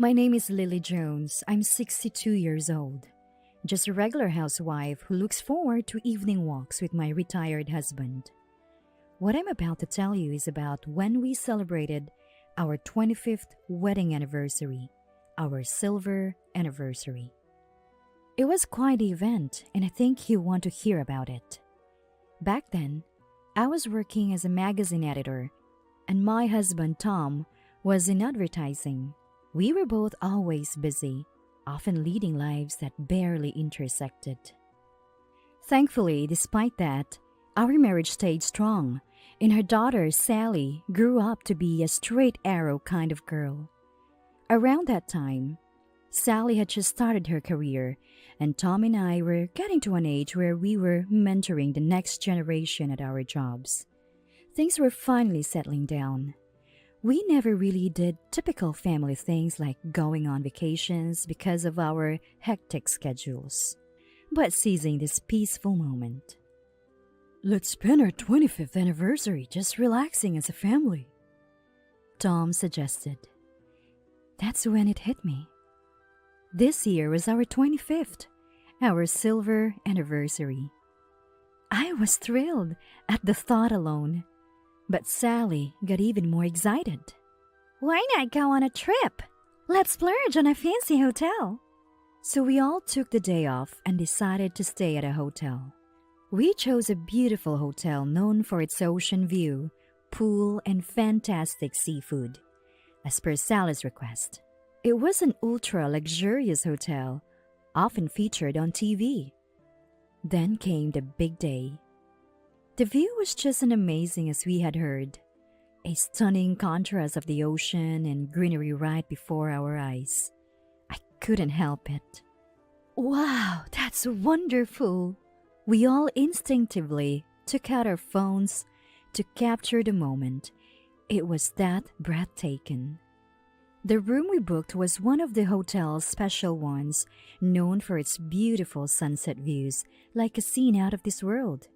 My name is Lily Jones. I'm 62 years old. Just a regular housewife who looks forward to evening walks with my retired husband. What I'm about to tell you is about when we celebrated our 25th wedding anniversary, our silver anniversary. It was quite the event, and I think you want to hear about it. Back then, I was working as a magazine editor, and my husband Tom was in advertising. We were both always busy, often leading lives that barely intersected. Thankfully, despite that, our marriage stayed strong, and our daughter Sally grew up to be a straight arrow kind of girl. Around that time, Sally had just started her career, and Tom and I were getting to an age where we were mentoring the next generation at our jobs. Things were finally settling down. We never really did typical family things like going on vacations because of our hectic schedules, but seizing this peaceful moment. "Let's spend our 25th anniversary just relaxing as a family," Tom suggested. That's when it hit me. This year was our 25th, our silver anniversary. I was thrilled at the thought alone, but Sally got even more excited. "Why not go on a trip? Let's splurge on a fancy hotel." So we all took the day off and decided to stay at a hotel. We chose a beautiful hotel known for its ocean view, pool, and fantastic seafood, as per Sally's request. It was an ultra-luxurious hotel, often featured on TV. Then came the big day. The view was just as amazing as we had heard. A stunning contrast of the ocean and greenery right before our eyes. I couldn't help it. "Wow, that's wonderful!" We all instinctively took out our phones to capture the moment. It was that breathtaking. The room we booked was one of the hotel's special ones, known for its beautiful sunset views, like a scene out of this world.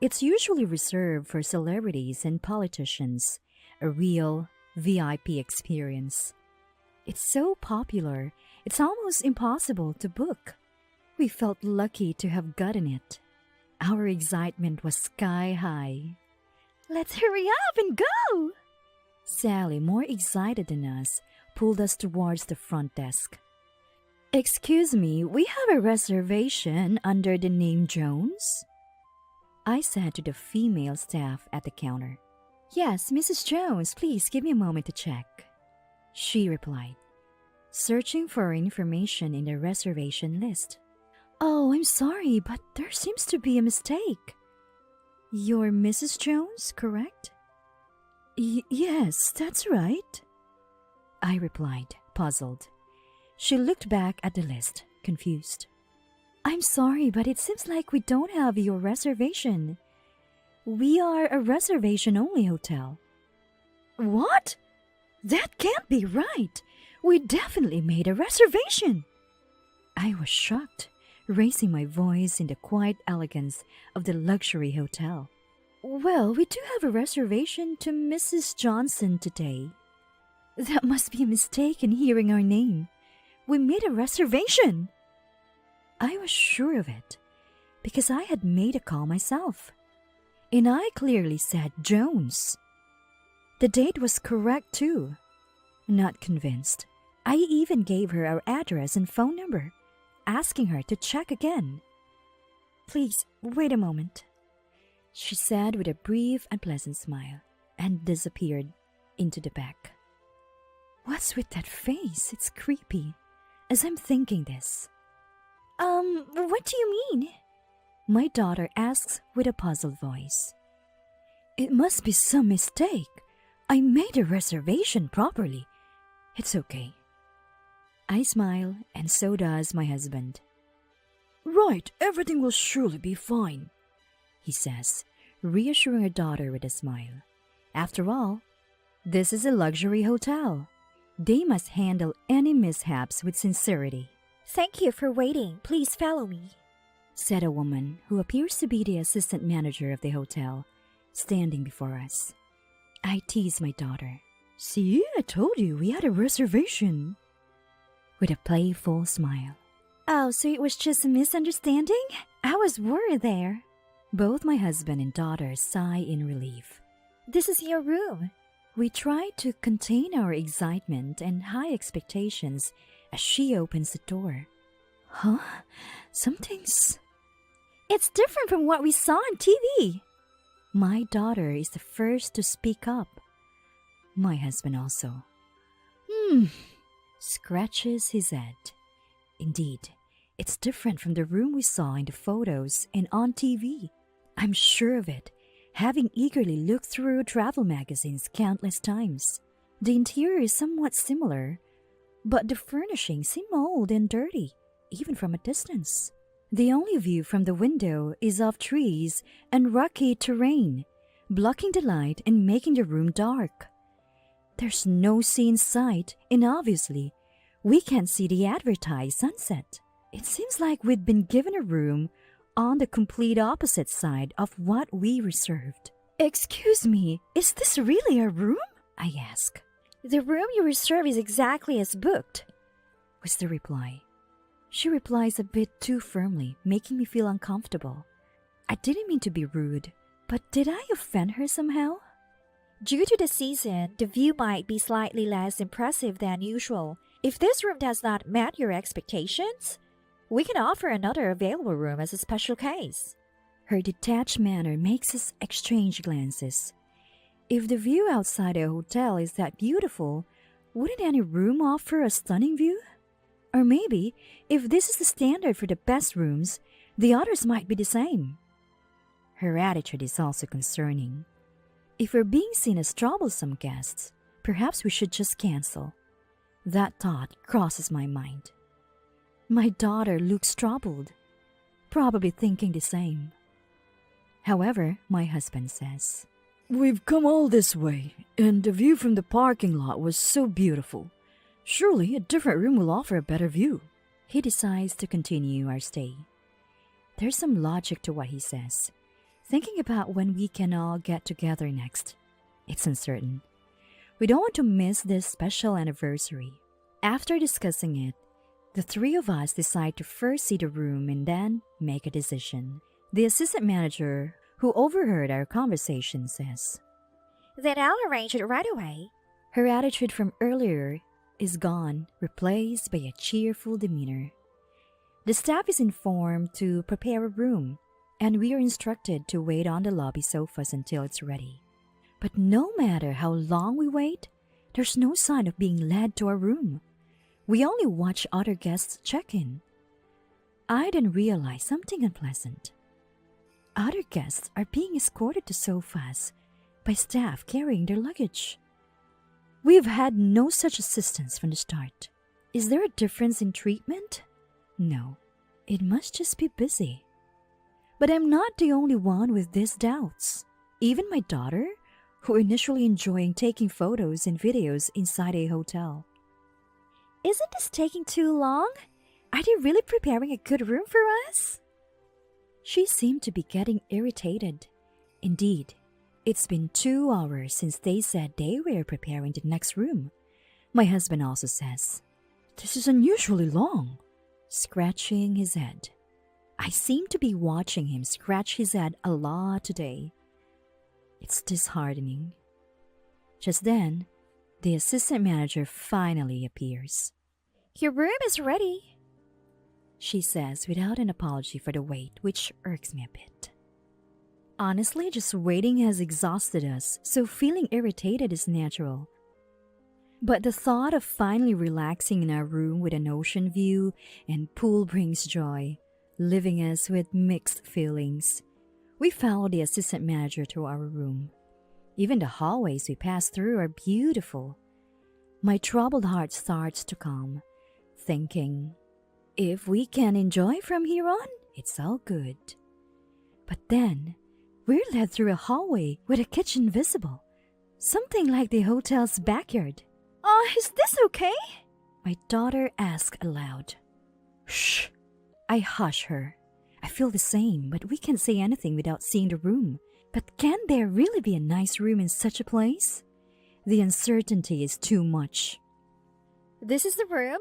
It's usually reserved for celebrities and politicians, a real VIP experience. It's so popular, it's almost impossible to book. We felt lucky to have gotten it. Our excitement was sky high. "Let's hurry up and go!" Sally, more excited than us, pulled us towards the front desk. "Excuse me, we have a reservation under the name Jones?" I said to the female staff at the counter. "Yes, Mrs. Jones, please give me a moment to check," she replied, searching for information in the reservation list. "Oh, I'm sorry, but there seems to be a mistake. You're Mrs. Jones, correct?" Yes, that's right," I replied, puzzled. She looked back at the list, confused. "I'm sorry, but it seems like we don't have your reservation. We are a reservation-only hotel." "What? That can't be right. We definitely made a reservation." I was shocked, raising my voice in the quiet elegance of the luxury hotel. "Well, we do have a reservation to Mrs. Johnson today." "That must be a mistake in hearing our name. We made a reservation." I was sure of it, because I had made a call myself, and I clearly said Jones. The date was correct too. Not convinced, I even gave her our address and phone number, asking her to check again. "Please, wait a moment," she said with a brief and pleasant smile, and disappeared into the back. What's with that face? It's creepy, as I'm thinking this. What do you mean?" my daughter asks with a puzzled voice. "It must be some mistake. I made a reservation properly. It's okay." I smile, and so does my husband. "Right, everything will surely be fine," he says, reassuring her daughter with a smile. After all, this is a luxury hotel. They must handle any mishaps with sincerity. "Thank you for waiting. Please follow me," said a woman who appears to be the assistant manager of the hotel, standing before us. I tease my daughter. "See, I told you we had a reservation." with a playful smile. Oh, so it was just a misunderstanding? I was worried there. Both my husband and daughter sigh in relief. This is your room. We try to contain our excitement and high expectations as she opens the door. Huh? Something's... It's different from what we saw on TV. My daughter is the first to speak up. My husband also. Scratches his head. Indeed, it's different from the room we saw in the photos and on TV. I'm sure of it, having eagerly looked through travel magazines countless times. The interior is somewhat similar, but the furnishings seem old and dirty, even from a distance. The only view from the window is of trees and rocky terrain, blocking the light and making the room dark. There's no sea in sight, and obviously, we can't see the advertised sunset. It seems like we'd been given a room on the complete opposite side of what we reserved. Excuse me, is this really a room? I ask. The room you reserved is exactly as booked, was the reply. She replies a bit too firmly, making me feel uncomfortable. I didn't mean to be rude, but did I offend her somehow? Due to the season, the view might be slightly less impressive than usual. If this room does not meet your expectations, we can offer another available room as a special case. Her detached manner makes us exchange glances. If the view outside a hotel is that beautiful, wouldn't any room offer a stunning view? Or maybe, if this is the standard for the best rooms, the others might be the same. Her attitude is also concerning. If we're being seen as troublesome guests, perhaps we should just cancel. That thought crosses my mind. My daughter looks troubled, probably thinking the same. However, my husband says, "We've come all this way, and the view from the parking lot was so beautiful. Surely a different room will offer a better view." He decides to continue our stay. There's some logic to what he says. Thinking about when we can all get together next, it's uncertain. We don't want to miss this special anniversary. After discussing it, the three of us decide to first see the room and then make a decision. The assistant manager, who overheard our conversation, says, "Then I'll arrange it right away." Her attitude from earlier is gone, replaced by a cheerful demeanor. The staff is informed to prepare a room, and we are instructed to wait on the lobby sofas until it's ready. But no matter how long we wait, there's no sign of being led to our room. We only watch other guests check in. I then realize something unpleasant. Other guests are being escorted to sofas by staff carrying their luggage. We've had no such assistance from the start. Is there a difference in treatment? No, it must just be busy. But I'm not the only one with these doubts. Even my daughter, who initially enjoying taking photos and videos inside a hotel. Isn't this taking too long? Are they really preparing a good room for us? She seemed to be getting irritated. Indeed, it's been 2 hours since they said they were preparing the next room. My husband also says, "This is unusually long," scratching his head. I seem to be watching him scratch his head a lot today. It's disheartening. Just then, the assistant manager finally appears. "Your room is ready," she says without an apology for the wait, which irks me a bit. Honestly, just waiting has exhausted us, so feeling irritated is natural. But the thought of finally relaxing in our room with an ocean view and pool brings joy, leaving us with mixed feelings. We follow the assistant manager to our room. Even the hallways we pass through are beautiful. My troubled heart starts to calm, thinking, if we can enjoy from here on, it's all good. But then, we're led through a hallway with a kitchen visible, something like the hotel's backyard. "Oh, is this okay?" my daughter asks aloud. "Shh!" I hush her. I feel the same, but we can't say anything without seeing the room. But can there really be a nice room in such a place? The uncertainty is too much. "This is the room,"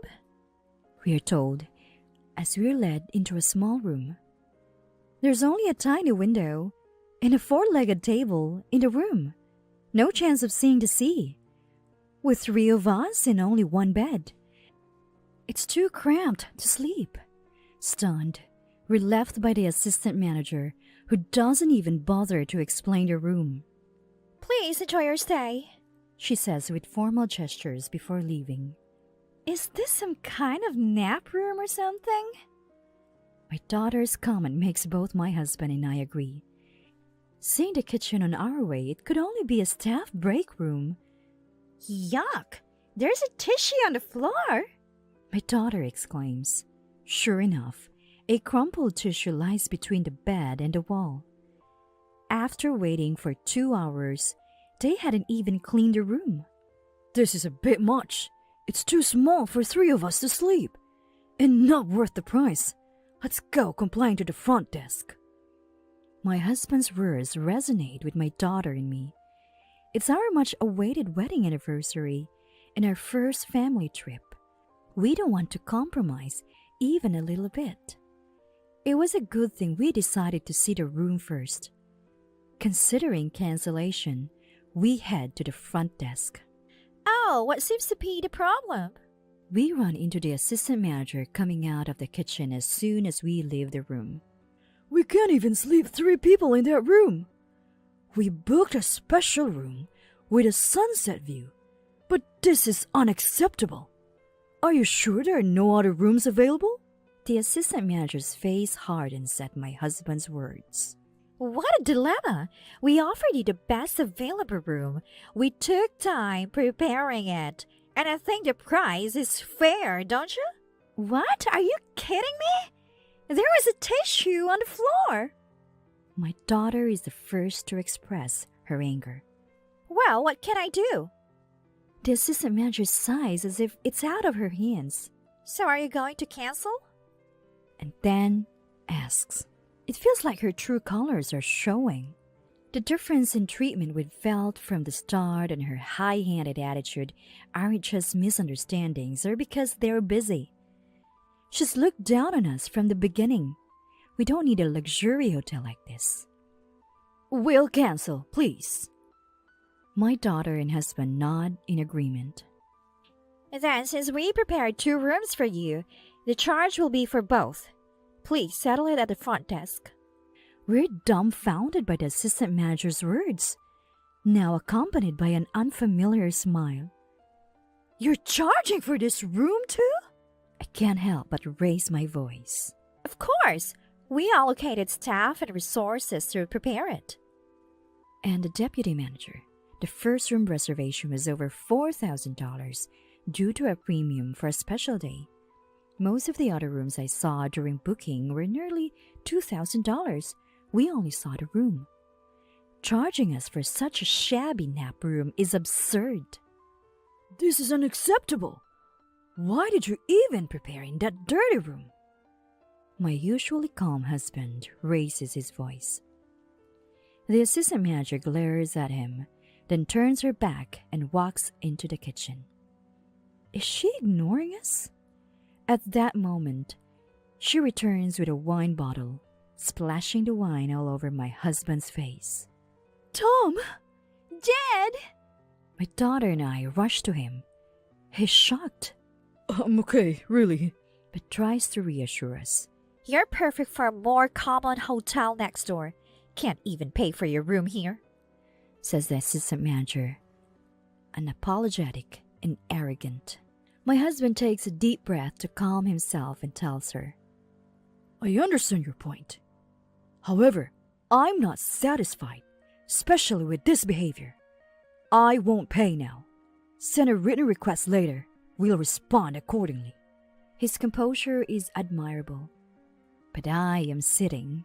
we are told, as we're led into a small room. There's only a tiny window and a four-legged table in the room. No chance of seeing the sea. With 3 of us and only one bed. It's too cramped to sleep. Stunned, we're left by the assistant manager, who doesn't even bother to explain the room. Please enjoy your stay, She says with formal gestures before leaving. Is this some kind of nap room or something? My daughter's comment makes both my husband and I agree. Seeing the kitchen on our way, it could only be a staff break room. Yuck! There's a tissue on the floor! My daughter exclaims. Sure enough, a crumpled tissue lies between the bed and the wall. After waiting for 2 hours, they hadn't even cleaned the room. This is a bit much. It's too small for 3 of us to sleep. And not worth the price. Let's go complain to the front desk. My husband's words resonate with my daughter and me. It's our much-awaited wedding anniversary and our first family trip. We don't want to compromise even a little bit. It was a good thing we decided to see the room first. Considering cancellation, we head to the front desk. Oh, what seems to be the problem? We run into the assistant manager coming out of the kitchen as soon as we leave the room. We can't even sleep 3 people in that room. We booked a special room with a sunset view, but this is unacceptable. Are you sure there are no other rooms available? The assistant manager's face hardens at my husband's words. What a dilemma! We offered you the best available room. We took time preparing it, and I think the price is fair, don't you? What? Are you kidding me? There was a tissue on the floor. My daughter is the first to express her anger. Well, what can I do? The assistant manager sighs as if it's out of her hands. So are you going to cancel? And then asks. It feels like her true colors are showing. The difference in treatment we'd felt from the start and her high-handed attitude aren't just misunderstandings or because they're busy. She's looked down on us from the beginning. We don't need a luxury hotel like this. We'll cancel, please. My daughter and husband nod in agreement. Then, since we prepared 2 rooms for you, the charge will be for both. Please settle it at the front desk. We're dumbfounded by the assistant manager's words, now accompanied by an unfamiliar smile. You're charging for this room too? I can't help but raise my voice. Of course! We allocated staff and resources to prepare it. And the deputy manager. The first room reservation was over $4,000 due to a premium for a special day. Most of the other rooms I saw during booking were nearly $2,000. We only saw the room. Charging us for such a shabby nap room is absurd. This is unacceptable. Why did you even prepare in that dirty room? My usually calm husband raises his voice. The assistant manager glares at him, then turns her back and walks into the kitchen. Is she ignoring us? At that moment, she returns with a wine bottle, splashing the wine all over my husband's face. Tom! Dad! My daughter and I rush to him. He's shocked. I'm okay, really, but tries to reassure us. You're perfect for a more common hotel next door. Can't even pay for your room here, says the assistant manager, unapologetic and arrogant. My husband takes a deep breath to calm himself and tells her, I understand your point. However, I'm not satisfied, especially with this behavior. I won't pay now. Send a written request later. We'll respond accordingly. His composure is admirable. But I am sitting.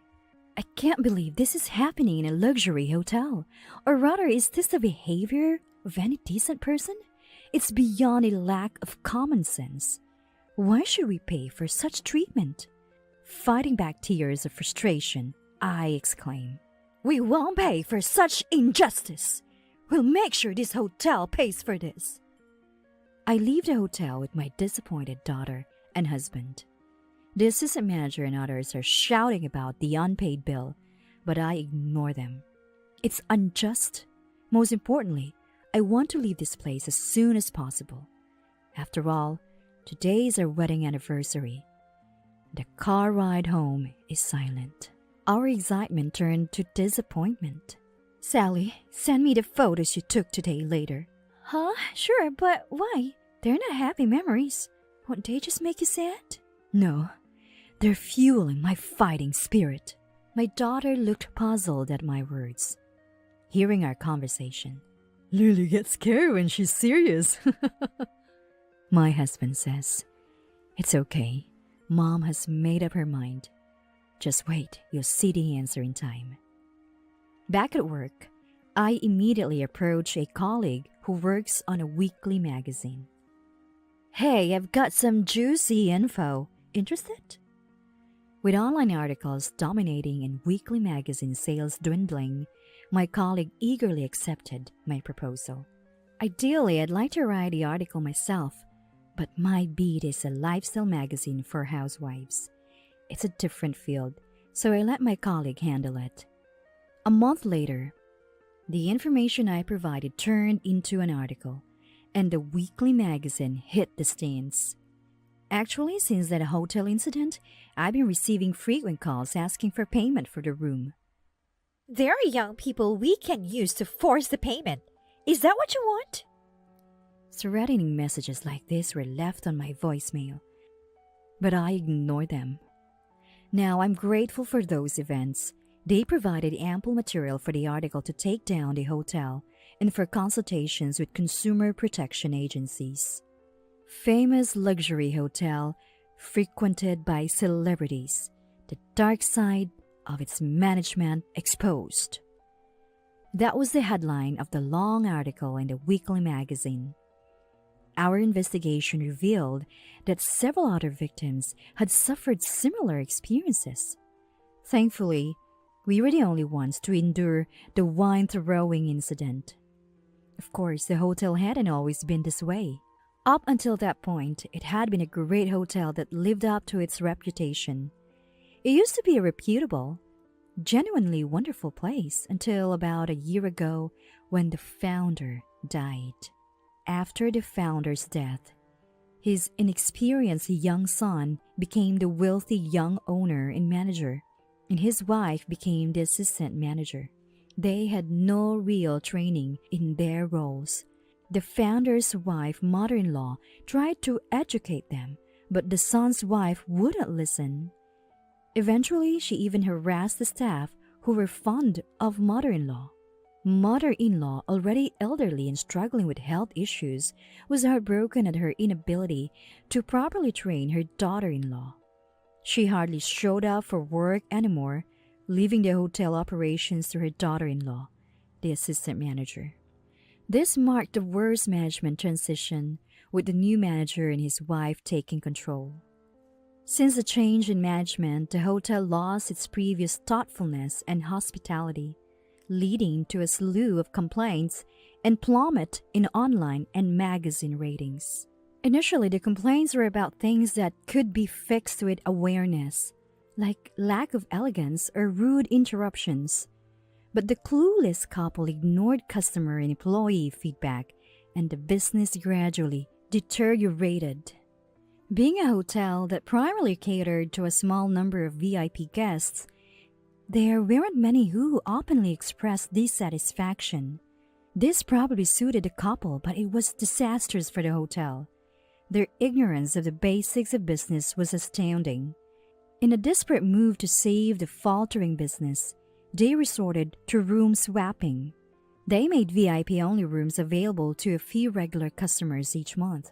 I can't believe this is happening in a luxury hotel. Or rather, is this the behavior of any decent person? It's beyond a lack of common sense. Why should we pay for such treatment? Fighting back tears of frustration, I exclaim, We won't pay for such injustice. We'll make sure this hotel pays for this. I leave the hotel with my disappointed daughter and husband. The assistant manager and others are shouting about the unpaid bill, but I ignore them. It's unjust. Most importantly, I want to leave this place as soon as possible. After all, today is our wedding anniversary. The car ride home is silent. Our excitement turned to disappointment. Sally, send me the photos you took today later. Huh? Sure, but why? They're not happy memories. Won't they just make you sad? No, they're fueling my fighting spirit. My daughter looked puzzled at my words. Hearing our conversation, Lily gets scared when she's serious. My husband says, it's okay. Mom has made up her mind. Just wait, you'll see the answer in time. Back at work, I immediately approach a colleague who works on a weekly magazine. Hey, I've got some juicy info. Interested? With online articles dominating and weekly magazine sales dwindling, my colleague eagerly accepted my proposal. Ideally, I'd like to write the article myself, but my beat is a lifestyle magazine for housewives. It's a different field, so I let my colleague handle it. A month later, the information I provided turned into an article, and the weekly magazine hit the stands. Actually, since that hotel incident, I've been receiving frequent calls asking for payment for the room. There are young people we can use to force the payment. Is that what you want? Threatening messages like this were left on my voicemail, but I ignored them. Now I'm grateful for those events. They provided ample material for the article to take down the hotel and for consultations with consumer protection agencies. Famous luxury hotel frequented by celebrities, the dark side of its management exposed. That was the headline of the long article in the weekly magazine. Our investigation revealed that several other victims had suffered similar experiences. Thankfully, we were the only ones to endure the wine-throwing incident. Of course, the hotel hadn't always been this way. Up until that point, it had been a great hotel that lived up to its reputation. It used to be a reputable, genuinely wonderful place until about a year ago when the founder died. After the founder's death, his inexperienced young son became the wealthy young owner and manager, and his wife became the assistant manager. They had no real training in their roles. The founder's wife, mother-in-law, tried to educate them, but the son's wife wouldn't listen. Eventually, she even harassed the staff who were fond of mother-in-law. Mother-in-law, already elderly and struggling with health issues, was heartbroken at her inability to properly train her daughter-in-law. She hardly showed up for work anymore, leaving the hotel operations to her daughter-in-law, the assistant manager. This marked the worst management transition, with the new manager and his wife taking control. Since the change in management, the hotel lost its previous thoughtfulness and hospitality, leading to a slew of complaints and plummet in online and magazine ratings. Initially, the complaints were about things that could be fixed with awareness, like lack of elegance or rude interruptions. But the clueless couple ignored customer and employee feedback, and the business gradually deteriorated. Being a hotel that primarily catered to a small number of VIP guests, there weren't many who openly expressed dissatisfaction. This probably suited the couple, but it was disastrous for the hotel. Their ignorance of the basics of business was astounding. In a desperate move to save the faltering business, they resorted to room swapping. They made VIP-only rooms available to a few regular customers each month.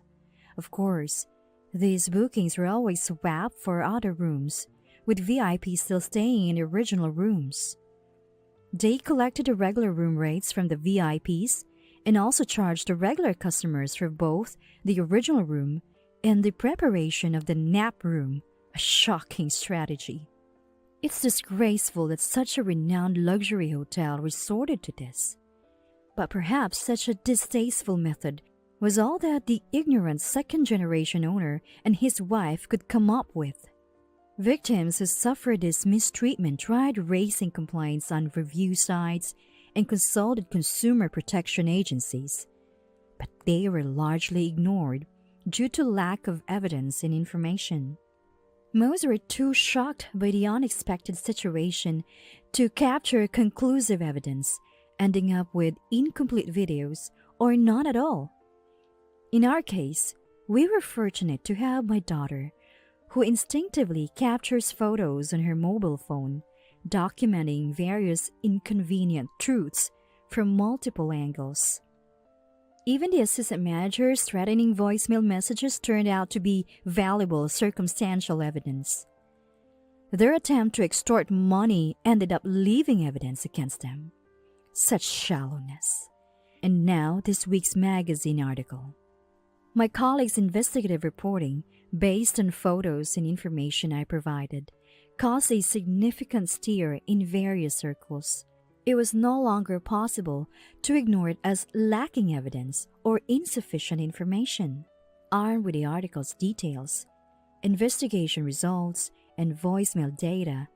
Of course, these bookings were always swapped for other rooms, with VIPs still staying in the original rooms. They collected the regular room rates from the VIPs and also charged the regular customers for both the original room and the preparation of the nap room, a shocking strategy. It's disgraceful that such a renowned luxury hotel resorted to this. But perhaps such a distasteful method was all that the ignorant second-generation owner and his wife could come up with. Victims who suffered this mistreatment tried raising complaints on review sites and consulted consumer protection agencies, but they were largely ignored due to lack of evidence and information. Most were too shocked by the unexpected situation to capture conclusive evidence, ending up with incomplete videos or none at all. In our case, we were fortunate to have my daughter, who instinctively captures photos on her mobile phone, documenting various inconvenient truths from multiple angles. Even the assistant manager's threatening voicemail messages turned out to be valuable circumstantial evidence. Their attempt to extort money ended up leaving evidence against them. Such shallowness. And now this week's magazine article. My colleague's investigative reporting, based on photos and information I provided, caused a significant stir in various circles. It was no longer possible to ignore it as lacking evidence or insufficient information. Armed with the article's details, investigation results, and voicemail data,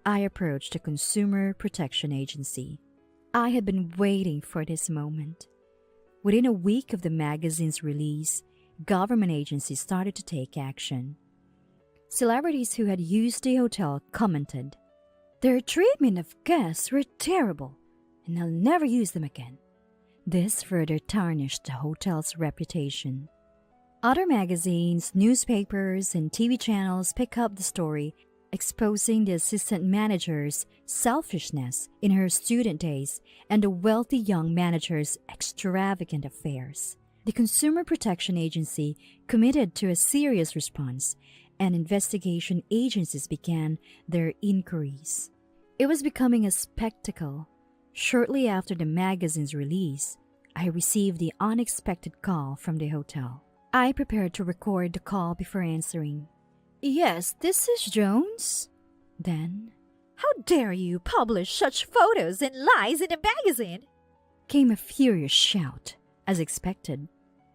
I approached the Consumer Protection Agency. I had been waiting for this moment. Within a week of the magazine's release, government agencies started to take action. Celebrities who had used the hotel commented, "Their treatment of guests were terrible, and I'll never use them again." This further tarnished the hotel's reputation. Other magazines, newspapers, and TV channels pick up the story, exposing the assistant manager's selfishness in her student days and the wealthy young manager's extravagant affairs. The Consumer Protection Agency committed to a serious response, and investigation agencies began their inquiries. It was becoming a spectacle. Shortly after the magazine's release, I received the unexpected call from the hotel. I prepared to record the call before answering. "Yes, this is Jones." Then, "How dare you publish such photos and lies in a magazine?" came a furious shout. As expected,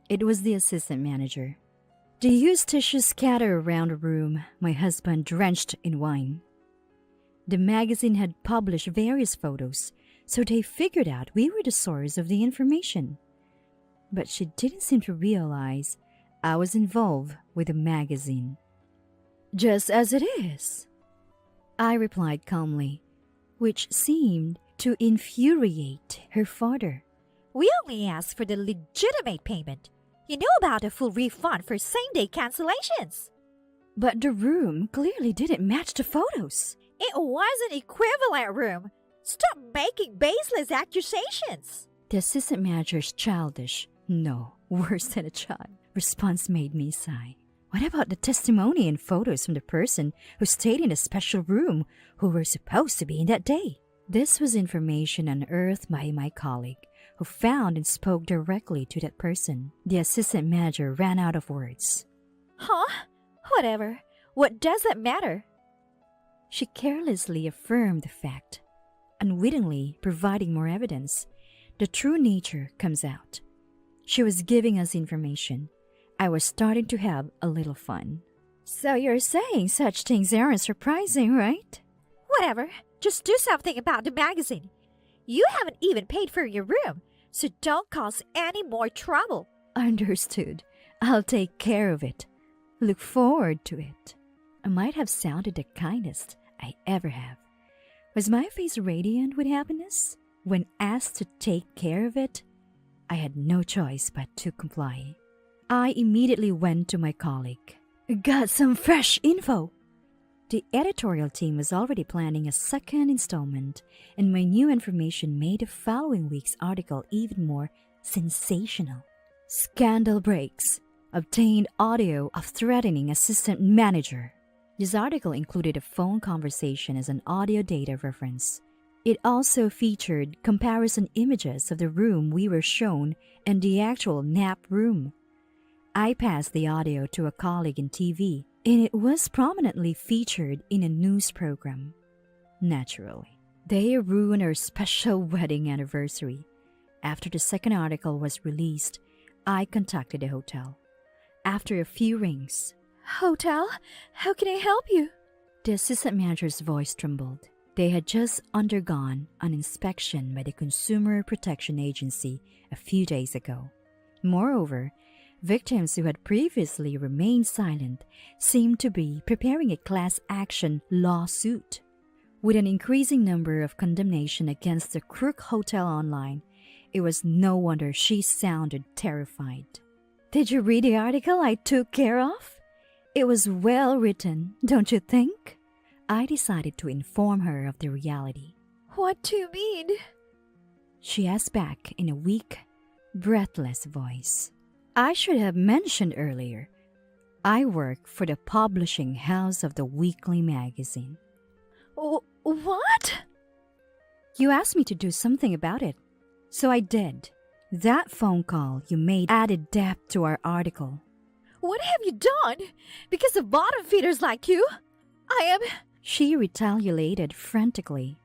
it was the assistant manager. They used tissue scatter around the room, my husband drenched in wine. The magazine had published various photos, so they figured out we were the source of the information. But she didn't seem to realize I was involved with the magazine. "Just as it is," I replied calmly, which seemed to infuriate her father. "We only asked for the legitimate payment. You know about a full refund for same-day cancellations." "But the room clearly didn't match the photos." "It was an equivalent room. Stop making baseless accusations." The assistant manager's childish, no, worse than a child, response made me sigh. What about the testimony and photos from the person who stayed in a special room who were supposed to be in that day? This was information unearthed by my colleague, who found and spoke directly to that person. The assistant manager ran out of words. "Huh? Whatever. What does that matter?" She carelessly affirmed the fact, unwittingly providing more evidence. The true nature comes out. She was giving us information. I was starting to have a little fun. "So you're saying such things aren't surprising, right?" "Whatever. Just do something about the magazine. You haven't even paid for your room, so don't cause any more trouble." "Understood. I'll take care of it. Look forward to it." I might have sounded the kindest I ever have. Was my face radiant with happiness? When asked to take care of it, I had no choice but to comply. I immediately went to my colleague. "Got some fresh info." The editorial team was already planning a second installment, and my new information made the following week's article even more sensational. "Scandal breaks. Obtained audio of threatening assistant manager." This article included a phone conversation as an audio data reference. It also featured comparison images of the room we were shown and the actual nap room. I passed the audio to a colleague in TV, and it was prominently featured in a news program. Naturally, they ruined our special wedding anniversary. After the second article was released, I contacted the hotel. After a few rings, Hotel? How can I help you? the assistant manager's voice trembled. They had just undergone an inspection by the Consumer Protection Agency a few days ago. Moreover, victims who had previously remained silent seemed to be preparing a class action lawsuit. With an increasing number of condemnation against the Crook Hotel online, it was no wonder she sounded terrified. Did you read the article I took care of? It was well written, don't you think? I decided to inform her of the reality. What do you mean? She asked back in a weak, breathless voice. I should have mentioned earlier, I work for the publishing house of the weekly magazine. What? You asked me to do something about it, so I did. That phone call you made added depth to our article. What have you done? Because of bottom feeders like you, I am... She retaliated frantically.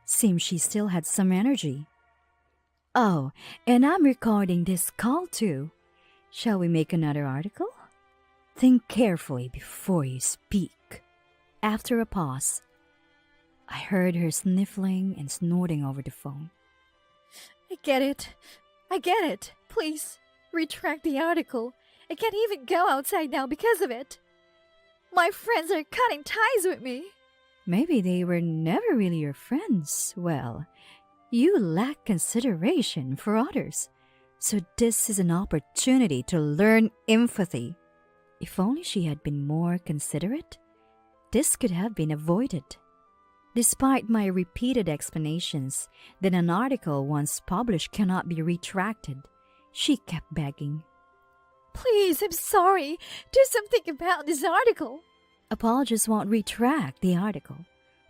Seemed she still had some energy. Oh, and I'm recording this call too. Shall we make another article? Think carefully before you speak. After a pause, I heard her sniffling and snorting over the phone. I get it. Please, retract the article. I can't even go outside now because of it. My friends are cutting ties with me. Maybe they were never really your friends. Well, you lack consideration for others. So this is an opportunity to learn empathy. If only she had been more considerate, this could have been avoided. Despite my repeated explanations that an article once published cannot be retracted, she kept begging. Please, I'm sorry. Do something about this article. Apologists won't retract the article,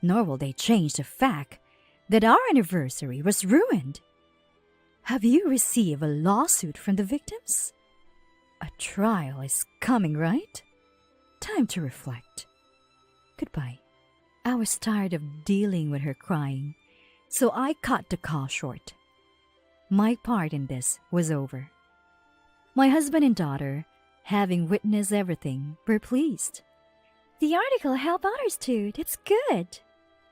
nor will they change the fact that our anniversary was ruined. Have you received a lawsuit from the victims? A trial is coming, right? Time to reflect. Goodbye. I was tired of dealing with her crying, so I cut the call short. My part in this was over. My husband and daughter, having witnessed everything, were pleased. The article helped others too. That's good.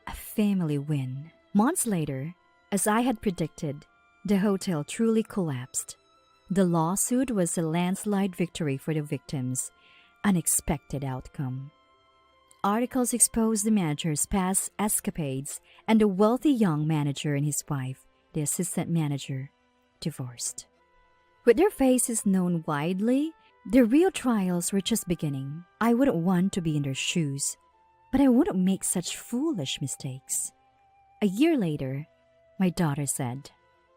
A family win. Months later, as I had predicted, the hotel truly collapsed. The lawsuit was a landslide victory for the victims, an expected outcome. Articles exposed the manager's past escapades, and the wealthy young manager and his wife, the assistant manager, divorced. With their faces known widely, the real trials were just beginning. I wouldn't want to be in their shoes, but I wouldn't make such foolish mistakes. A year later, my daughter said,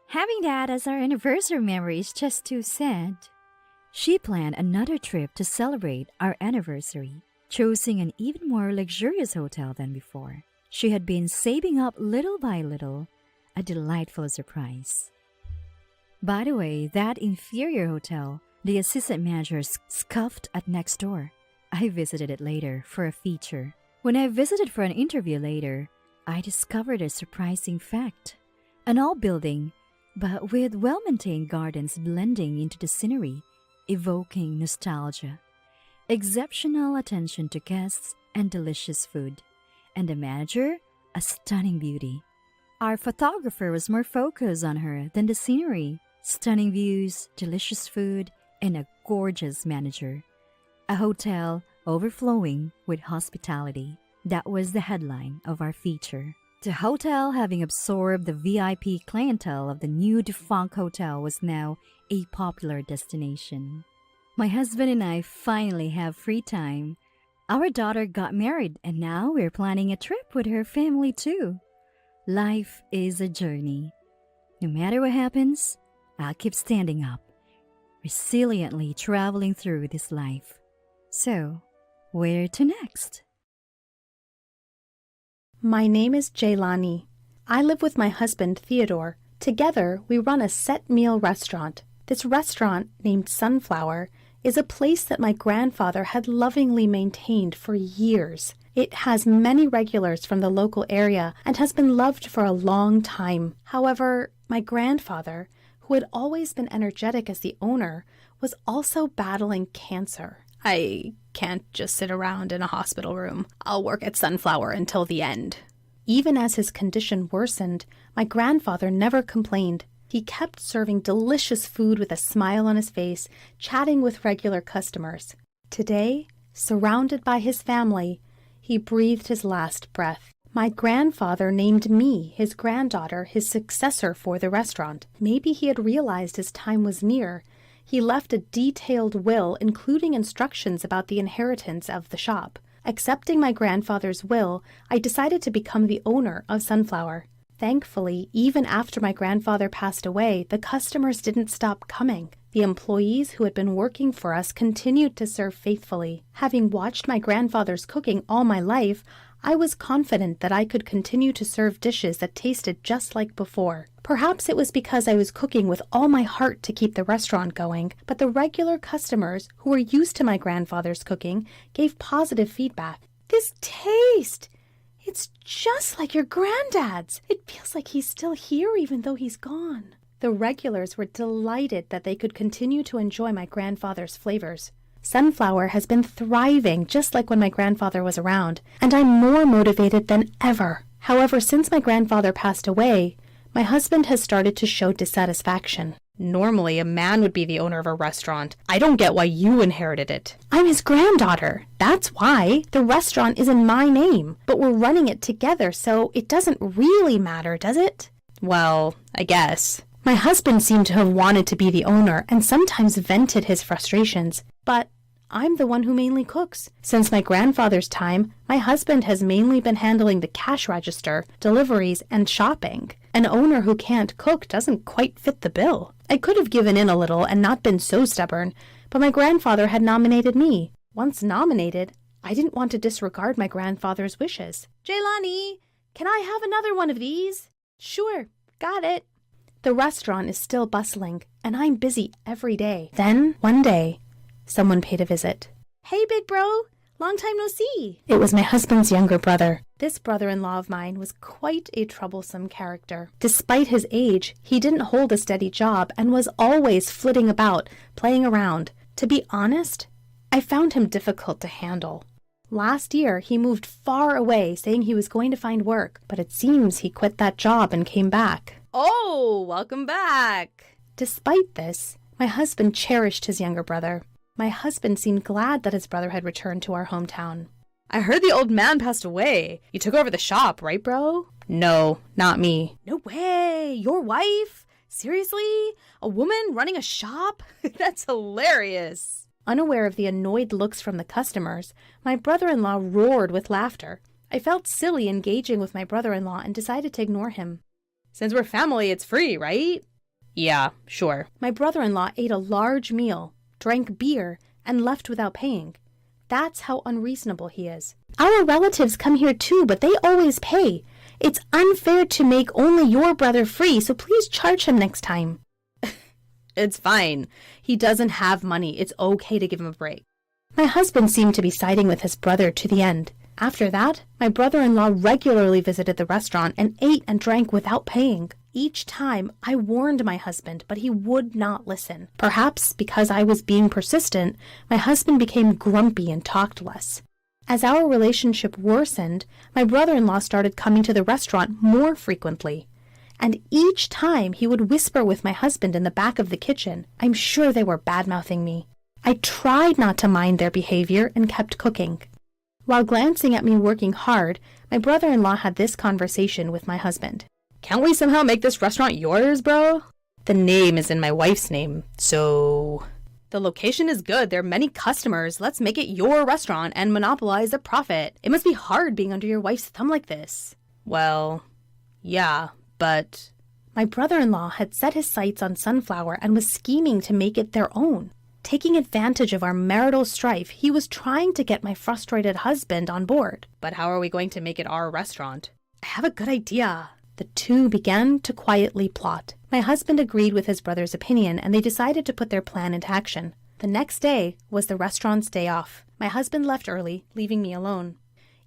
Having that as our anniversary memory is just too sad. She planned another trip to celebrate our anniversary, choosing an even more luxurious hotel than before. She had been saving up little by little, a delightful surprise. By the way, that inferior hotel, the assistant manager scoffed at next door. I visited it later for a feature. When I visited for an interview later, I discovered a surprising fact. An old building, but with well-maintained gardens blending into the scenery, evoking nostalgia. Exceptional attention to guests and delicious food. And the manager, a stunning beauty. Our photographer was more focused on her than the scenery. Stunning views, delicious food, and a gorgeous manager. A hotel overflowing with hospitality. That was the headline of our feature. The hotel, having absorbed the VIP clientele of the new defunct hotel, was now a popular destination. My husband and I finally have free time. Our daughter got married, and now we're planning a trip with her family too. Life is a journey. No matter what happens, I'll keep standing up, resiliently traveling through this life. So, where to next? My name is Jaylani. I live with my husband, Theodore. Together, we run a set meal restaurant. This restaurant, named Sunflower, is a place that my grandfather had lovingly maintained for years. It has many regulars from the local area and has been loved for a long time. However, my grandfather, who had always been energetic as the owner, was also battling cancer. I can't just sit around in a hospital room. I'll work at Sunflower until the end. Even as his condition worsened, my grandfather never complained. He kept serving delicious food with a smile on his face, chatting with regular customers. Today, surrounded by his family, he breathed his last breath. My grandfather named me, his granddaughter, his successor for the restaurant. Maybe he had realized his time was near. He left a detailed will, including instructions about the inheritance of the shop. Accepting my grandfather's will, I decided to become the owner of Sunflower. Thankfully, even after my grandfather passed away, the customers didn't stop coming. The employees who had been working for us continued to serve faithfully. Having watched my grandfather's cooking all my life, I was confident that I could continue to serve dishes that tasted just like before. Perhaps it was because I was cooking with all my heart to keep the restaurant going, but the regular customers who were used to my grandfather's cooking gave positive feedback. "This taste! It's just like your granddad's. It feels like he's still here even though he's gone." The regulars were delighted that they could continue to enjoy my grandfather's flavors. Sunflower has been thriving just like when my grandfather was around, and I'm more motivated than ever. However, since my grandfather passed away, my husband has started to show dissatisfaction. "Normally, a man would be the owner of a restaurant. I don't get why you inherited it." "I'm his granddaughter. That's why. The restaurant is in my name, but we're running it together, so it doesn't really matter, does it?" "Well, I guess." My husband seemed to have wanted to be the owner and sometimes vented his frustrations, but I'm the one who mainly cooks. Since my grandfather's time, my husband has mainly been handling the cash register, deliveries, and shopping. An owner who can't cook doesn't quite fit the bill. I could have given in a little and not been so stubborn, but my grandfather had nominated me. Once nominated, I didn't want to disregard my grandfather's wishes. "Jaylani, can I have another one of these?" "Sure, got it." The restaurant is still bustling, and I'm busy every day. Then, one day, someone paid a visit. "Hey, big bro, long time no see." It was my husband's younger brother. This brother-in-law of mine was quite a troublesome character. Despite his age, he didn't hold a steady job and was always flitting about, playing around. To be honest, I found him difficult to handle. Last year, he moved far away, saying he was going to find work, but it seems he quit that job and came back. "Oh, welcome back." Despite this, my husband cherished his younger brother. My husband seemed glad that his brother had returned to our hometown. "I heard the old man passed away. You took over the shop, right, bro?" "No, not me." "No way! Your wife? Seriously? A woman running a shop? That's hilarious." Unaware of the annoyed looks from the customers, my brother-in-law roared with laughter. I felt silly engaging with my brother-in-law and decided to ignore him. "Since we're family, it's free, right?" "Yeah, sure." My brother-in-law ate a large meal, drank beer, and left without paying. That's how unreasonable he is. "Our relatives come here too, but they always pay. It's unfair to make only your brother free, so please charge him next time." "It's fine. He doesn't have money. It's okay to give him a break." My husband seemed to be siding with his brother to the end. After that, my brother-in-law regularly visited the restaurant and ate and drank without paying. Each time, I warned my husband, but he would not listen. Perhaps because I was being persistent, my husband became grumpy and talked less. As our relationship worsened, my brother-in-law started coming to the restaurant more frequently. And each time, he would whisper with my husband in the back of the kitchen. I'm sure they were bad-mouthing me. I tried not to mind their behavior and kept cooking. While glancing at me working hard, my brother-in-law had this conversation with my husband. "Can't we somehow make this restaurant yours, bro?" "The name is in my wife's name, so..." "The location is good. There are many customers. Let's make it your restaurant and monopolize the profit. It must be hard being under your wife's thumb like this." "Well, yeah, but..." My brother-in-law had set his sights on Sunflower and was scheming to make it their own. Taking advantage of our marital strife, he was trying to get my frustrated husband on board. "But how are we going to make it our restaurant?" "I have a good idea." The two began to quietly plot. My husband agreed with his brother's opinion, and they decided to put their plan into action. The next day was the restaurant's day off. My husband left early, leaving me alone.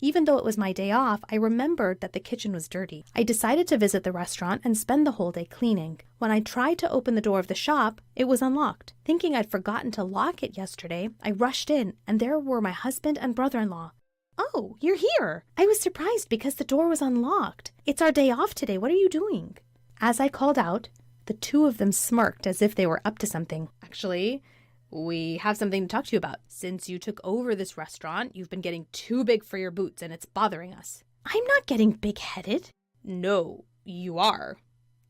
Even though it was my day off, I remembered that the kitchen was dirty. I decided to visit the restaurant and spend the whole day cleaning. When I tried to open the door of the shop, it was unlocked. Thinking I'd forgotten to lock it yesterday, I rushed in, and there were my husband and brother-in-law. "Oh, you're here!" I was surprised because the door was unlocked. "It's our day off today. What are you doing?" As I called out, the two of them smirked as if they were up to something. "Actually, we have something to talk to you about. Since you took over this restaurant, you've been getting too big for your boots and it's bothering us." "I'm not getting big-headed." "No, you are.